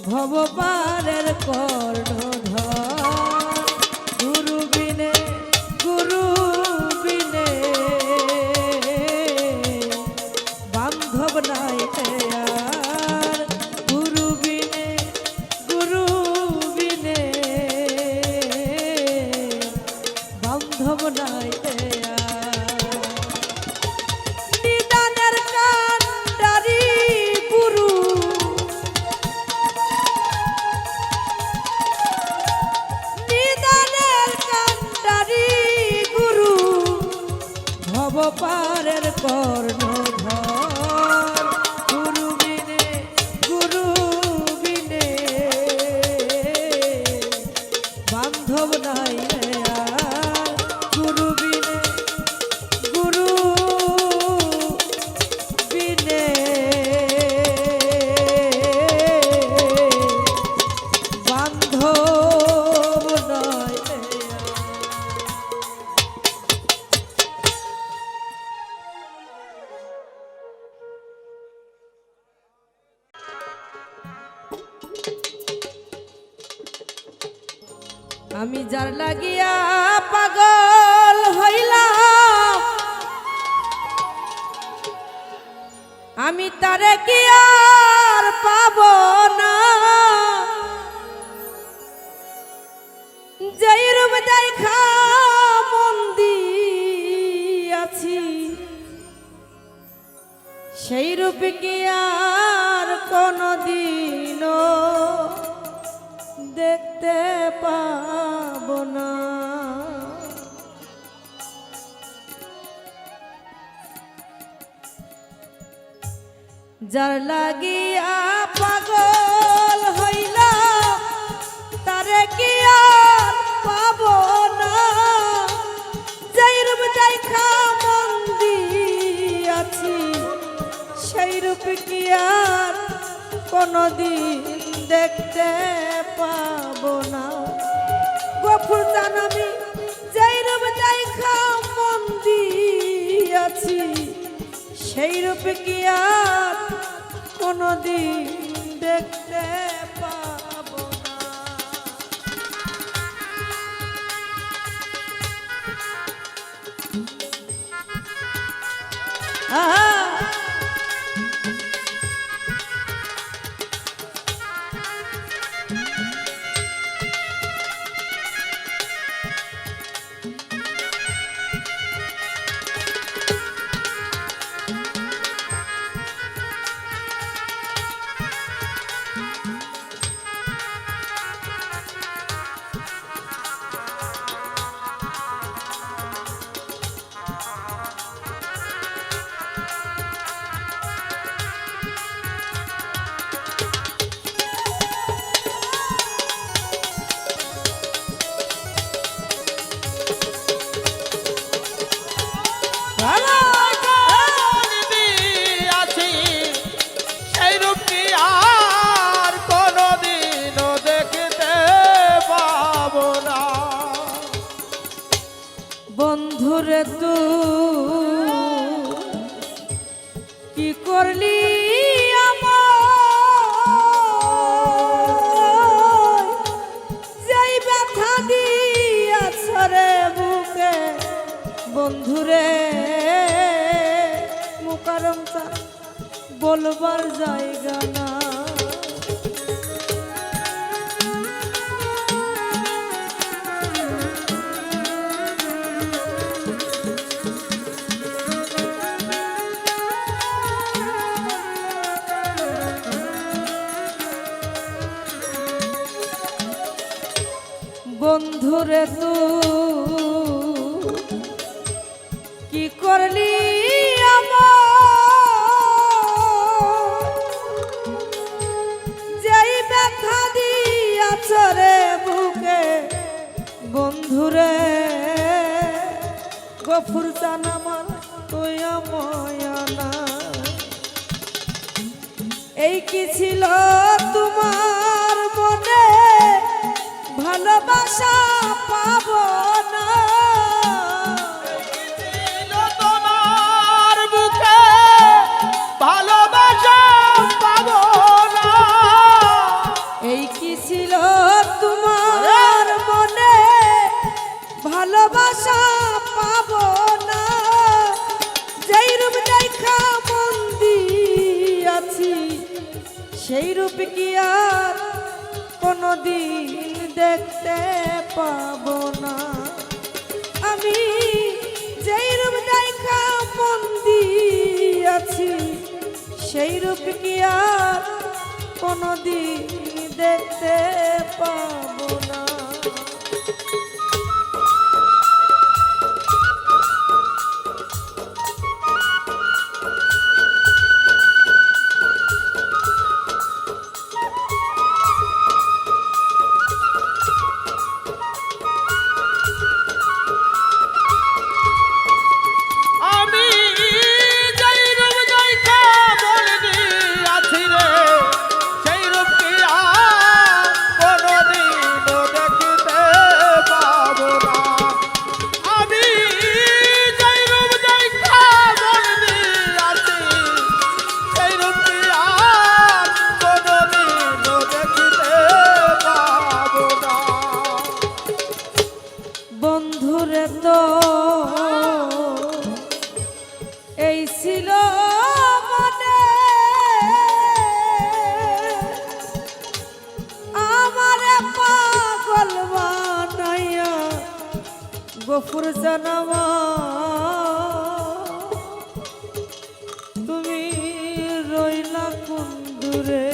ভবপারের কর্ণধর গুরু বিনে বান্ধব নাই আর গুরু বিনে বান্ধব নাই নিদানের কান্ডারি গুরু ভবপারের কর্ণধর গুরু বিনে বান্ধব নাই আর গুরু বিনে বান্ধব নাই। আমি যার লাগিয়া পাগল হইলাম আমি তারে কি আর পাব না যেই রূপ দেখা মন দিয়াছি সেই রূপ কি আর কোনদিনও দেখতে পাব না যার লাগিয়া পাগল হইলাম তারে কি আর পাব না যেই রূপ দেখা মন দিয়াছি সেই রূপ কি আর কোনদিন দেখতে পাবো না গফুর জান আমি যেই রূপ দেখা মন দিয়াছি সেই রূপ কি আর কোনদিন দেখতে পাবো না বন্ধুরে তুই কি করলি আমার যেই ব্যথা দিয়াছ রে বুকে বন্ধুরে মুকারম বলবার জায়গা না বন্ধুরে তুই কি করলি গফুর চান আমার তোয়া ময়ানা এই কি ছিল তোমার মনে ভালোবাসা পাবো না ছিল তোমার বুকে ভালোবাসা পাবো না এই কি ছিল তোমার মনে ভালোবাসা পাবো না যেই রূপ দেখা বন্দি আছি সেই রূপ কি আর কোনদিন দেখতে পাবো না আমি যেই রূপ দেখা বন্দি আছি সেই রূপ কি আর কোনদিন দেখতে পাবো না আমি যেই রূপ দেখা বলদি আছি রে সেই রূপ কি আর কোনদিনও দেখতে পাবো না আমি যেই রূপ দেখা বলদি আছি সেই রূপ কি আর কোনদিনও দেখতে পাবো না বন্ধুরে তো এই ছিল মনে আমারে পাগল বানাইয়া গফুর জানামা তুমি রইলা কোন দূরে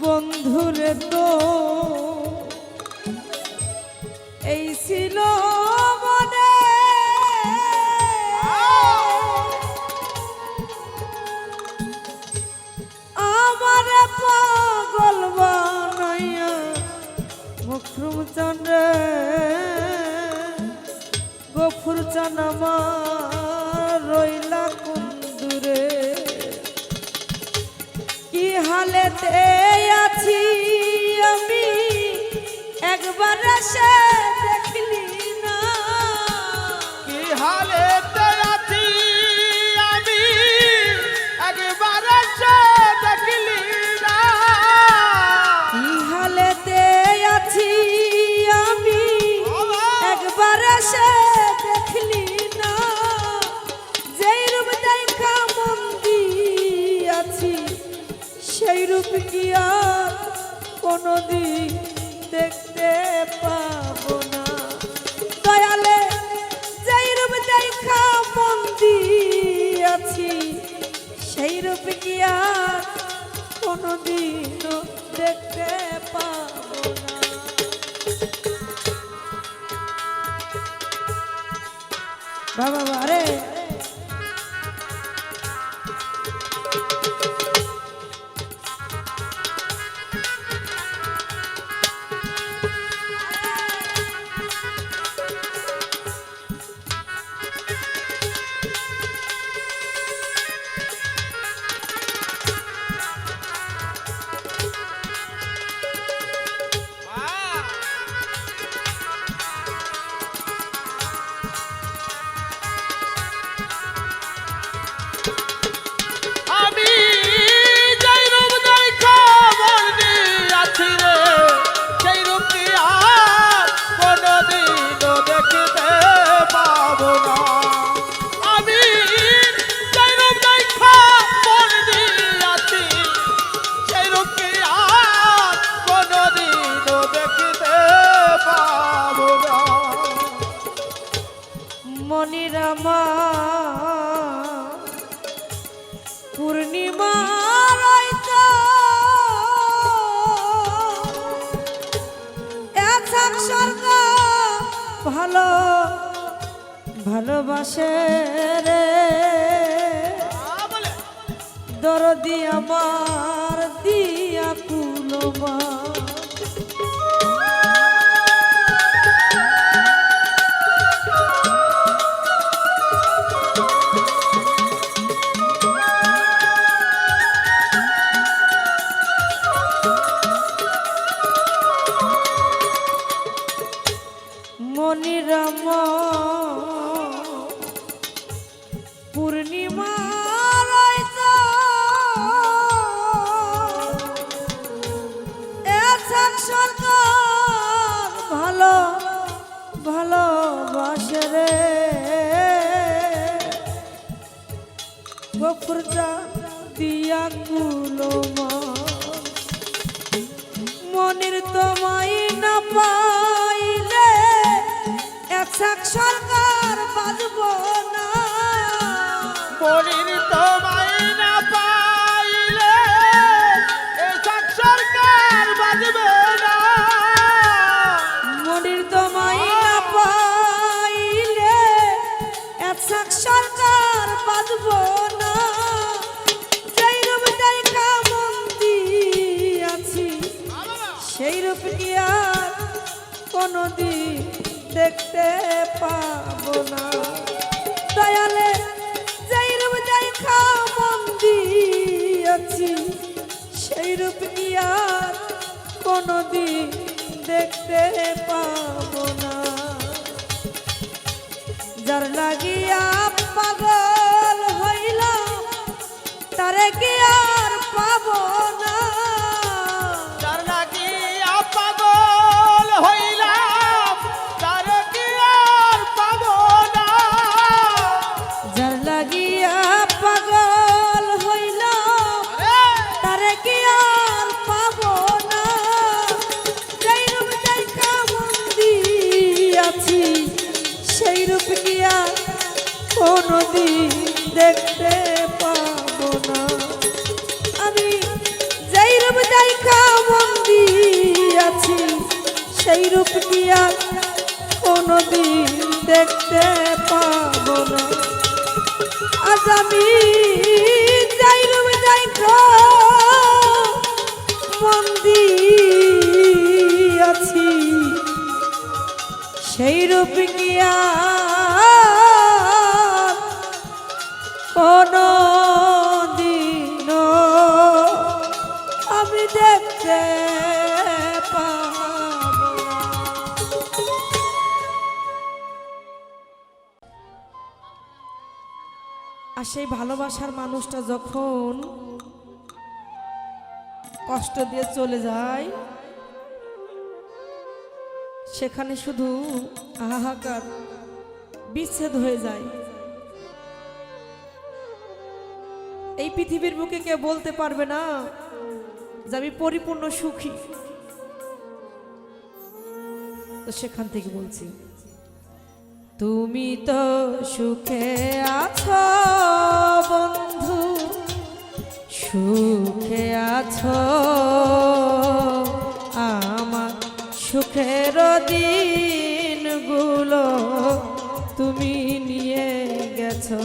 বন্ধুরে তো এই ছিল মনে আমার পাগল বানাইয়া মুখরুম চন্দ্রে গফুর চান আমার রইলা কোন দূরে কি হালেতে আছি আমি একবার এসে দেখলি না কি হালেতে আছি আমি একবার এসে দেখলি না কি হালেতে আছি আমি একবার এসে দেখলি না যেই রূপ দেখা বন্দি আছি সেই রূপ কি আর কোনদিন দেখতে পাবো না দয়ালে যেই রূপ দেখা বন্দি আছি সেই রূপ কি আর কোনদিন দেখতে পাবো না বাবা বারে থাক স্বর্গ ভালো ভালোবাসে রে দরদি আমার দিয়া কুলমা মনিরাম পূর্ণিমা ভালো ভালোবাসে রে গফুরটা দিয়া কুলমা মনির তোমায় না পাইলে এক সরকার বাজব না মনির তোমায় না পাইলে এক সরকার বাজবে না মনির তোমায় না পাইলে এক সরকার বাজব না যেই রূপ দেখা মন দিয়াছি সেই রূপ কি আর কোনদিন দেখতে পাবো না দয়ালে যেই রূপ দেখা মন দিয়াছি সেই রূপ কি আর কোনদিন দেখতে পাবো না যার লাগিয়া পাগল হইলাম তারে কি আর পাবো না যার লাগিয়া পাগল হইলাম তারে কি আর পাবো না যার লাগিয়া পাগল হইলাম তারে কি আর পাবো না যেই রূপ দেখা মন দিয়াছি সেই রূপ কি আর কোনদিন দেখতে পাবো না আমি যেই রূপ দেখা মন দিয়াছি সেই রূপ কি আর কোনদিন দেখতে পাবো না আজ আমি যেই রূপ দেখা মন দিয়াছি সেই রূপ কি আর কোনদিন আমি দেখতে পাবো না। আর সেই ভালোবাসার মানুষটা যখন কষ্ট দিয়ে চলে যায় সেখানে শুধু হাহাকার বিচ্ছেদ হয়ে যায় এই পৃথিবীর বুকে কেউ বলতে পারবে না যে আমি পরিপূর্ণ সুখী তো সেখান থেকে বলছি তুমি তো সুখে আছো বন্ধু সুখে আছো আমার সুখের দিনগুলো তুমি নিয়ে গেছো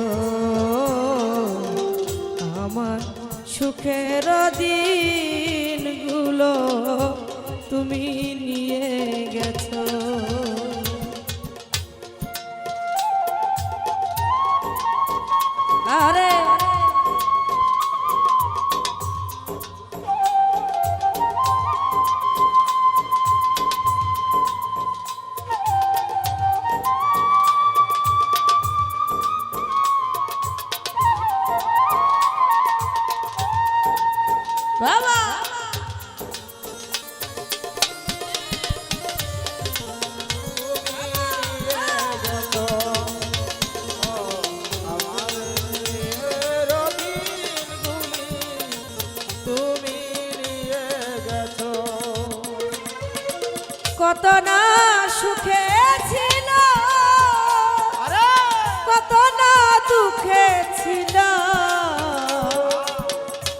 আমার সুখের দিনগুলো তুমি নিয়ে গেছো আরে বাবা কত না সুখে ছিল কত না দুঃখে ছিল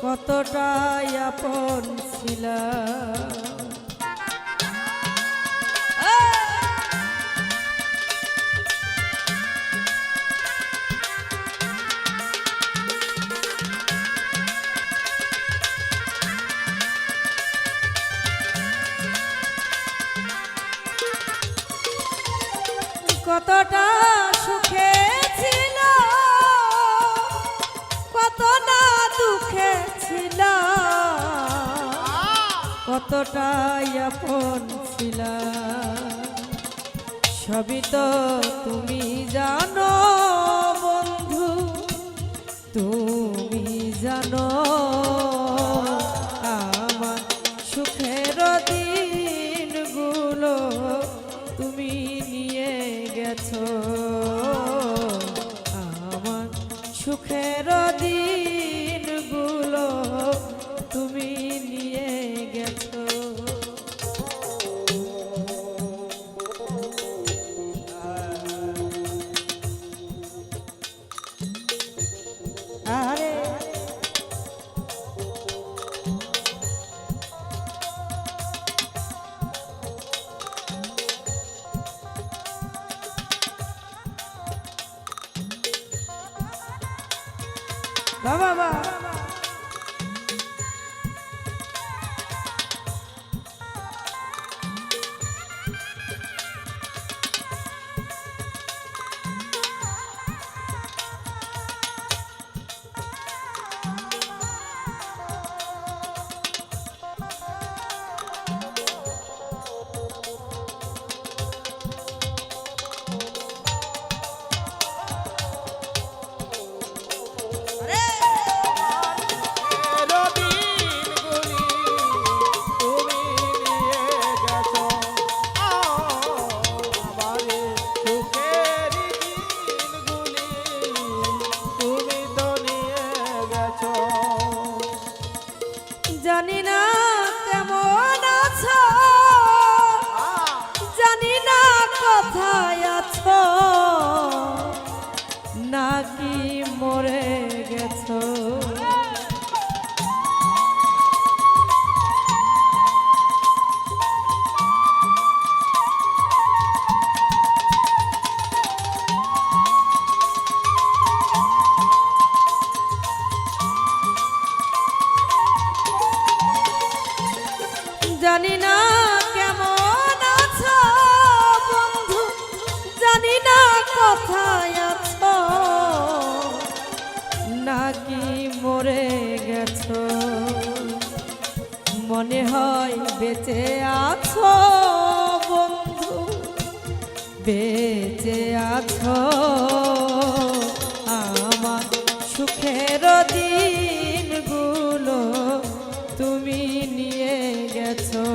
কতটাই আপন ছিল কতটা সুখে ছিল, কত না দুঃখে ছিল, কতটা আপন ছিল, সবই তো তুমি জানো বন্ধু, তুমি জানো। আমার সুখের দিনগুলো তুমি নিয়ে গেছো, আমার সুখের দিনগুলো তুমি নিয়ে গেছো। আরে বাবা বাবা জানি না কেমন আছো, জানি না কোথায় আছো, নাকি মরে গেছো। জানি না কেমন আছো বন্ধু, জানি না কোথায় আছো, নাকি মরে গেছো। মনে হয় বেঁচে আছো বন্ধু, বেঁচে আছো, আমার সুখের দিনগুলো তুমি নিয়ে গেছো,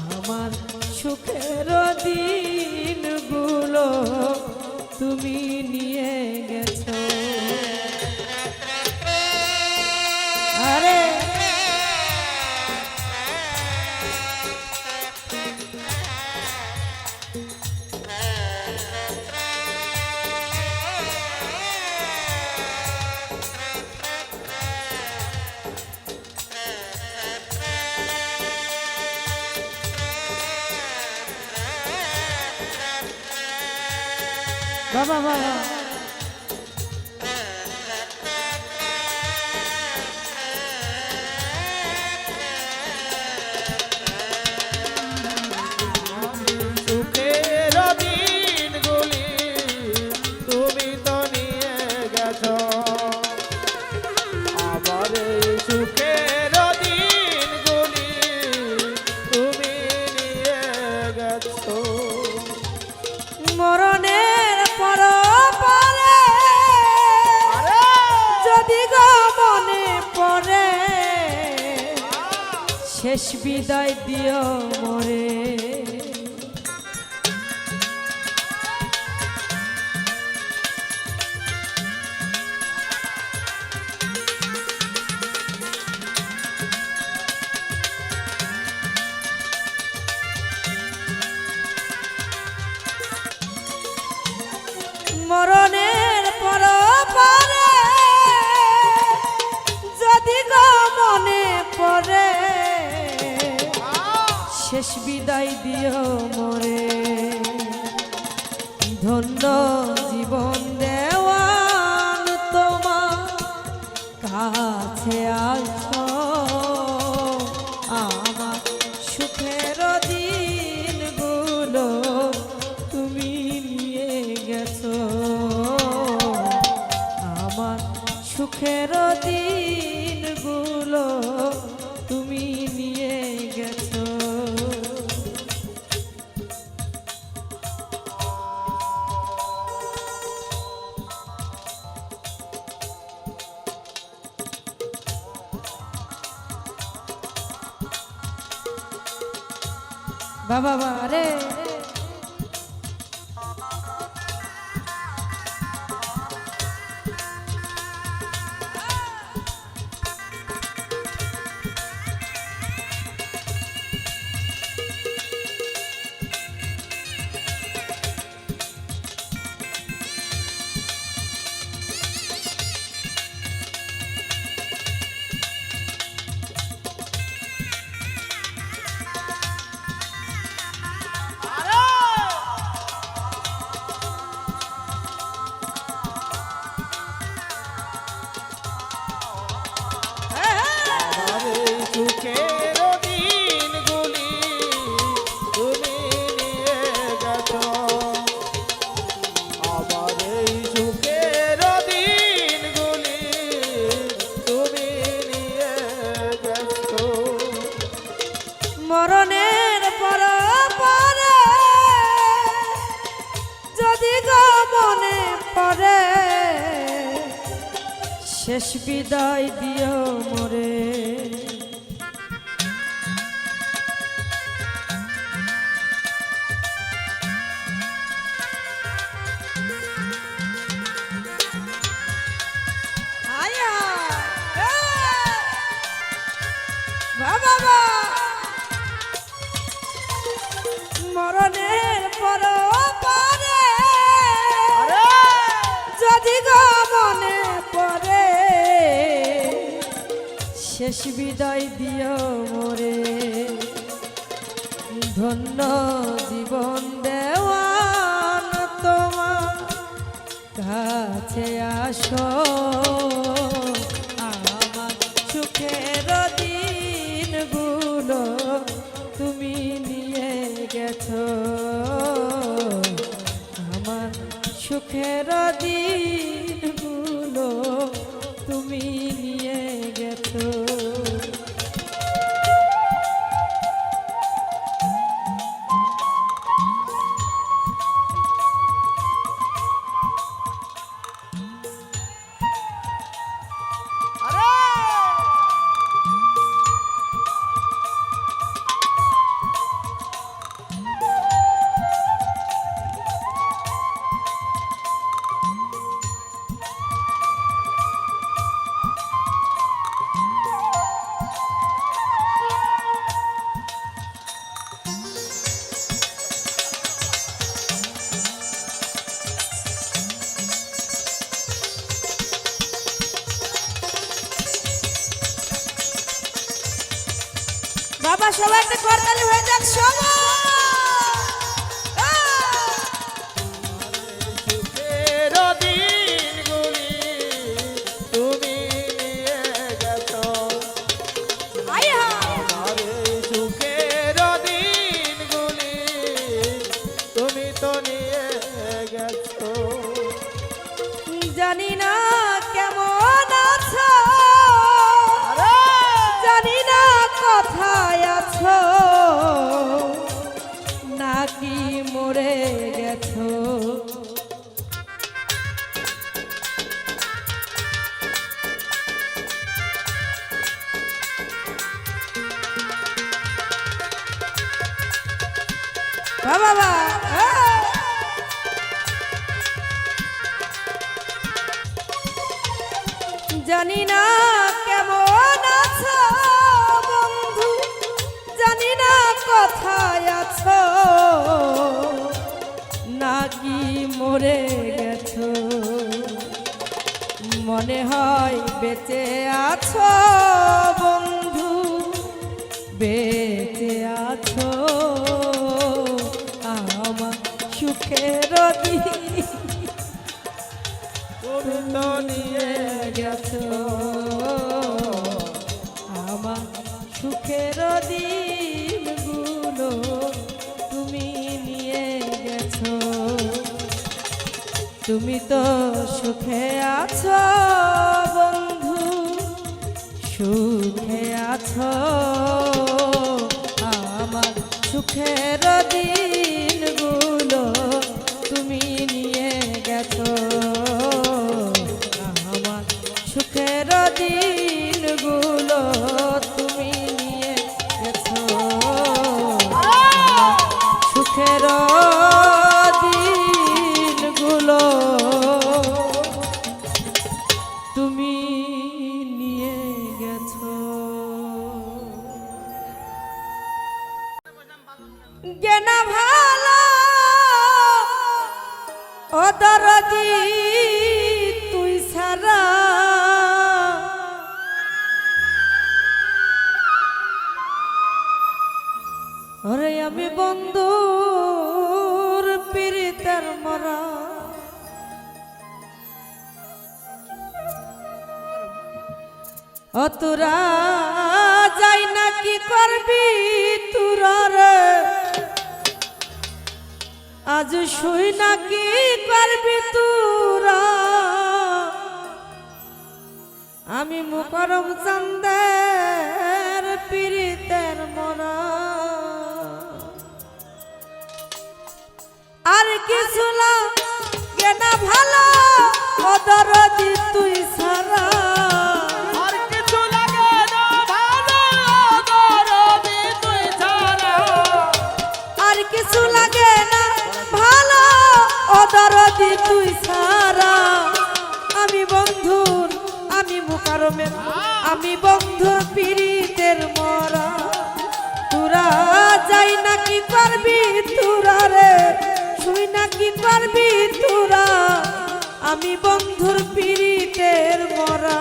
আমার সুখের দিনগুলো তুমি নিয়ে গেছো। আরে বাবা বাবা সুখের দিনগুলি তুমি তো নিয়ে গেছো, আমার এই সুখের দিনগুলি তুমি নিয়ে গেছো। মরণের পর পরে যদি গো মনে পড়ে, শেষ বিদায় দিও মরে। মরণের পর পরে যদি গো মনে পড়ে, শেষ বিদায় দিও মরে। ধন্য জীবন দেওয়ান তোমার কাছে আছো, আমার সুখের দিনগুলো সুখের দিনগুলো তুমি নিয়ে গেছো। বাবা রে আমার এই সুখের দিনগুলি তুমি নিয়ে গেছো। আমার এই সুখের দিনগুলি তুমি নিয়ে গেছো। মরণের পর পরে যদি গো মনে পড়ে শেষ বিদায় দিও মোরে। আয়া বাবা মরণের পর পরে যদি গো মনে পড়ে শেষ বিদায় দিও মোরে। ধন্য জীবন দেওয়ান তোমার কাছে আসো। আমার সুখের দিনগুলো তুমি নিয়ে গেছো। আমার সুখের দিনগুলো তুমি নিয়ে গেছো। বাবা সবাই একটা করতালি হয়ে যাক সবাই। সুখের দিনগুলি তুমি নিয়ে গেছো। আয়া আমার এই সুখের দিনগুলি তুমি তো নিয়ে গেছো। জানি না কেমন আছো, জানি না কোথায় আছো, নাকি মরে গেছো। বাবা জানি না কেমন আছো বন্ধু, জানি না কোথায় আছো, নাকি মরে গেছো। মনে হয় বেঁচে আছো বন্ধু, বেঁচে আছো। আমার সুখের দিন তুমি তো নিয়ে গেছো। আমার সুখের দিনগুলো তুমি নিয়ে গেছো। তুমি তো সুখে আছো বন্ধু, সুখে আছো। আমার সুখের দিনগুলো তুমি নিয়ে গেছো, আমার সুখের দিনগুলো তুমি নিয়ে গেছো, সুখের দিনগুলো তুমি নিয়ে গেছো। জ্ঞানা ভালো ও দরদি তুই সারা, ওরে আমি বন্ধুর পীড়িতের মরা, ও তোরা যাই না কি করবি তোরা রে, আজ শুই না কি করবি তোরা, আমি মুকরম চান্দের পীড়িতের মরা, আর কিছু লাগে না ভালো ও দরদি তুই সারা, আর কিছু লাগে না ভালো দরদি তুই ছাড়া, আর কিছু লাগে না ভালো ও দরদি তুই সারা, আমি বন্ধুর আমি মুকারমের আমি বন্ধুর পীড়িতের মরা, তোরা যাই না কি করবি তোরা রে, শুই না কি করবি তোরা, আমি বন্ধুর পীড়িতের মরা।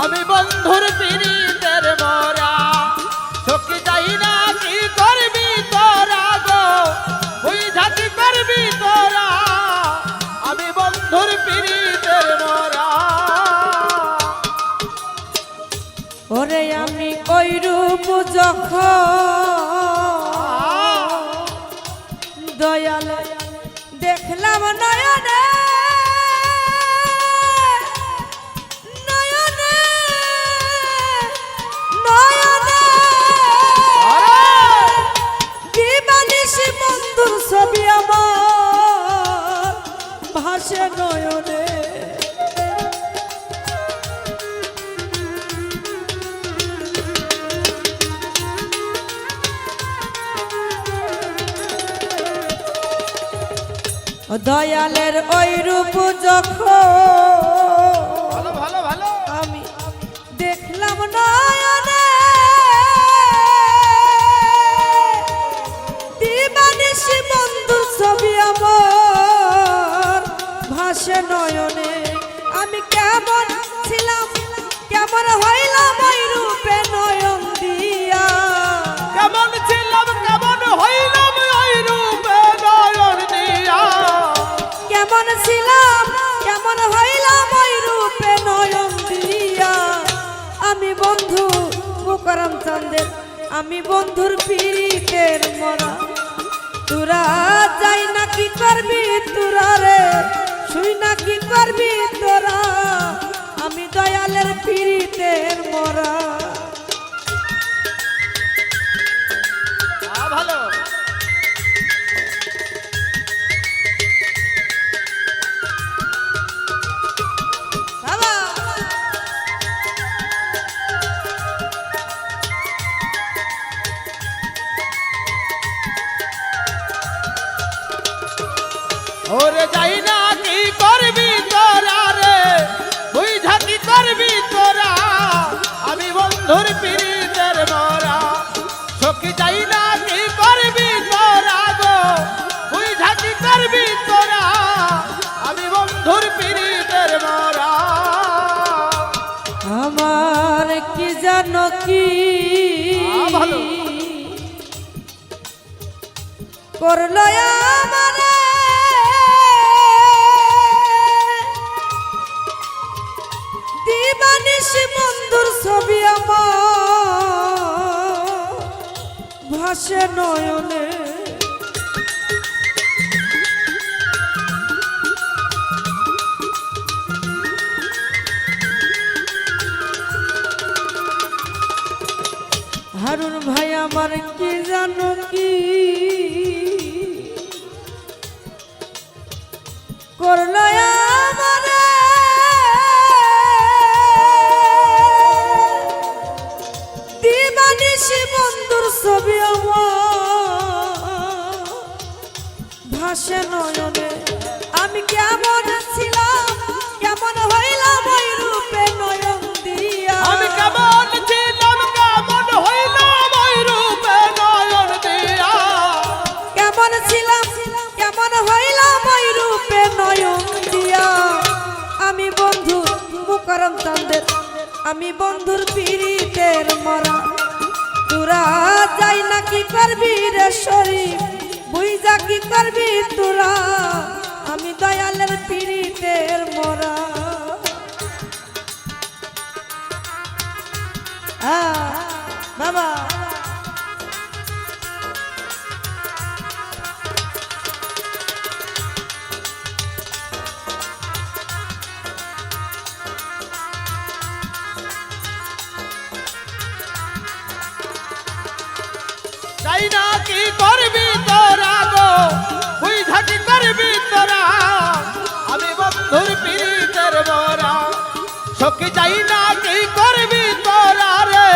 আমি বন্ধুর পীড়িতের মরা, সখী যাই না কি করবি তোরা গো, ওই জাতি করবি তোরা, আমি বন্ধুর পীড়িতের মরা। ওরে আমি ওই রূপ যখন দয়াল দেখলাম নয়নে, নয়নে নয়নে দিবানিশি বন্ধুর ছবি আমার ভাসে নয়নে, দয়ালের ওই রূপ যখন ভালো ভালো ভালো আমি দেখলাম নয়নে, দিবানিশি বন্ধুর ছবি আমার ভাসে নয়নে, আমি কেমন ছিলাম কেমন হইলাম ওই রূপে নয়ন দিয়া, কেমন ছিলাম কেমন হইলাম ওই রূপে নয়ন দিয়া, কেমন ছিলাম কেমন হইলাম ওই রূপে নয়ন দিয়া, আমি বন্ধু মুকরম চান্দের আমি বন্ধুর পীড়িতের মরা, তোরা যাই না কি করবি তোরা রে, শুই না কি করবি তোরা, আমি দয়ালের পীড়িতের মরা। ভালো বাবা ওরে যাই না কি করবি তোরা রে, তুই ঝাঁকি করবি তোরা, আমি বন্ধুর পীড়িতের মরা, সখী যাই না কি করবি তোরা গো, তুই ঝাঁকি করবি তোরা, আমি বন্ধুর পীড়িতের মরা। আমার কি জানো কি ভালো করলো আমারে ভাসে নয়নে হারুন ভাই আমার কি জানো কি করলো আমারে দিবানিশি বন্ধুর ছবি আমার ভাসে নয়নে আমি কেমন ছিলাম কেমন হইলাম ওই রূপে নয়ন দিয়া আমি কেমন ছিলাম কেমন হইলাম ওই রূপে নয়ন দিয়া কেমন ছিলাম কেমন হইলাম ওই রূপে নয়ন দিয়া আমি বন্ধু মুকরম চাঁদের আমি বন্ধুর পীড়িতের মরা তোরা যাই না কি করবি রে শরীফ বুঝা কি করবি তোরা আমি দয়ালের পীড়িতের মরা বাবা যাই না কি করবি তোরা গো বুঝা কি করবি তোরা আমি বন্ধুর পীড়িতের মরা সখী যাই না কি করবি তোরা রে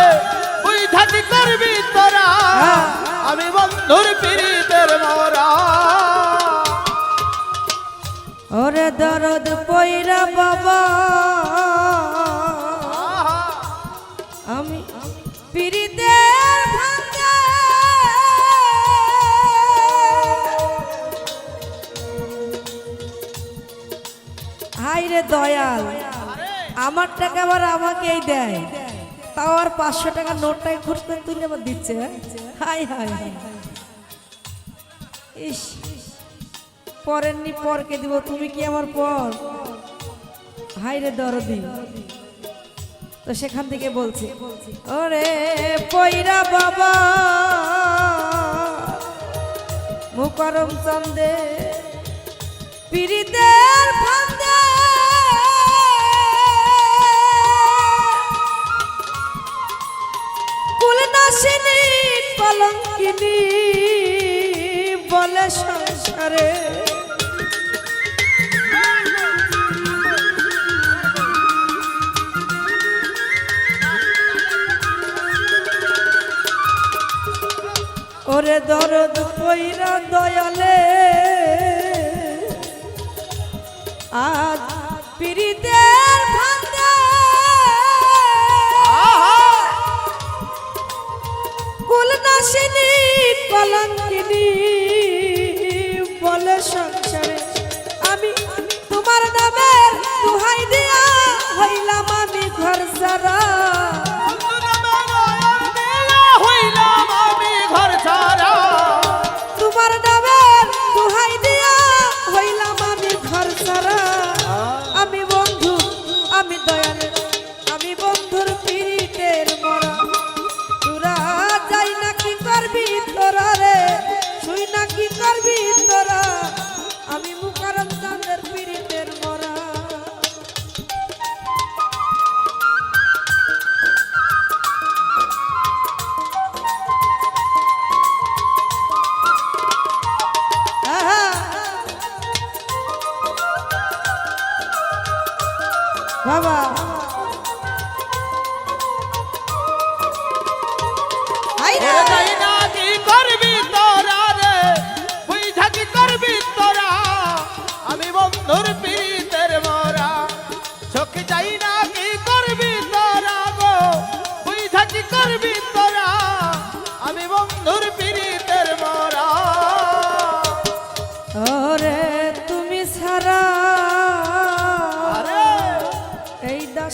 বুঝা কি করবি তোরা আমি বন্ধুর পীড়িতের মরা ওরে দরদ পয়রা বাবা আমি পীড়িতের ভাঙা হাই রে দয়াল আমার টাকা আবার আমাকেই দেয় তাও আর 500 টাকা নোটটাই খুঁজতে তুলে আবার দিচ্ছে হাই হাই হাই ইস পরের নি পরকে দিব তুমি কি আমার পর হাই রে দরদি তো সেখান থেকে বলছি ওরে পয়রা বাবা মুকরম চাঁদে পীড়িতের ফান্দে কুলনাশিনী কলঙ্কিনী বলে সংসারে ওরে দরদ পয়রা দয়ালে আজ পীড়িতের ভাঙা কুলনাশিনী কলঙ্কিনী বলে সংসারে আমি তোমার নামের দুহাই দিয়া হইলাম আমি ঘর সারা হইলাম আমি ঘর ছাড়া তোমার নামের দুহাই দিয়া হইলাম আমি ঘর সারা আমি বন্ধু আমি দয়ালের আমি বন্ধুর পীড়িতের মরা তোরা যাই না কি করবি তোরা রে শুই না কি করবি তোরা আমি মুকরম চাঁদের পীড়িতের মরা বাবা আই রে যাই না কি করবি তোরা রে বুঝা কি করবি তোরা আমি বন্ধুর পীড়িতের মরা সখী যাই না কি করবি তোরা গো বুঝা কি করবি তোরা আমি বন্ধুর পীড়িতের মরা ওরে তুমি ছাড়া আরে এই দাস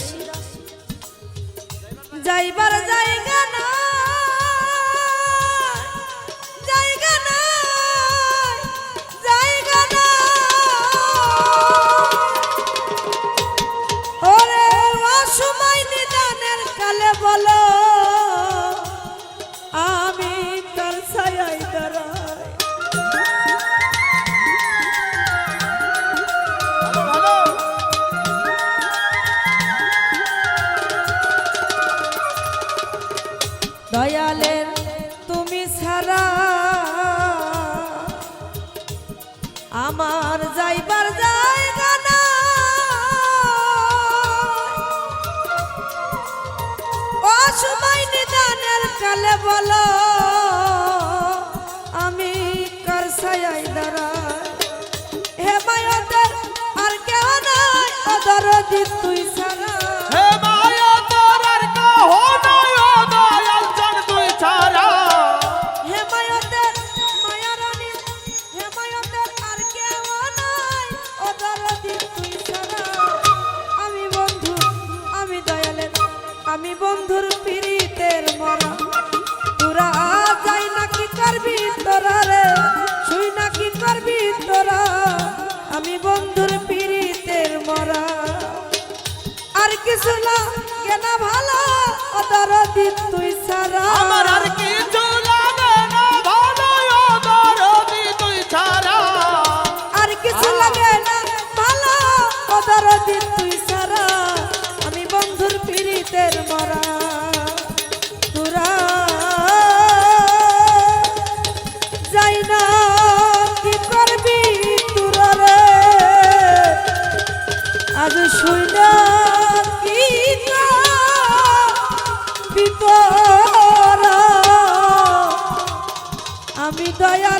আমার যাইবার জায়গা না অসময় নিদানের কালে বলো আমি কার ছায়ায় দাঁড়াই হে মায়াদের আর কেউ নাই অদরদি তুই ছাড়া হে মায়া তোর আর কেহ নাই ও দয়াল জান তুই ছাড়া হে মায়াদের মায়ারানী হে মায়াদের আর কেউ নাই অদরদি তুই ছাড়া আমি বন্ধু আমি দয়ালের আমি বন্ধুর পীড়িতের মরা তোরা যাই নাকি করবি তোরা রে শুই নাকি করবি তোরা আমি বন্ধুর পীড়িতের মরা আর কিছু না কেনা ভালো অদরদি তুই ছাড়া আমার আর কিছু লাগে না ভালো ও দরদি তুই ছাড়া আর কিছু লাগে না ভালো অদরদি তুই ছাড়া আমি বন্ধুর পীড়িতের মরা তোরা যাই না কি করবি তোরা রে আজ শুই না কি করবি তোরা আমি দয়াল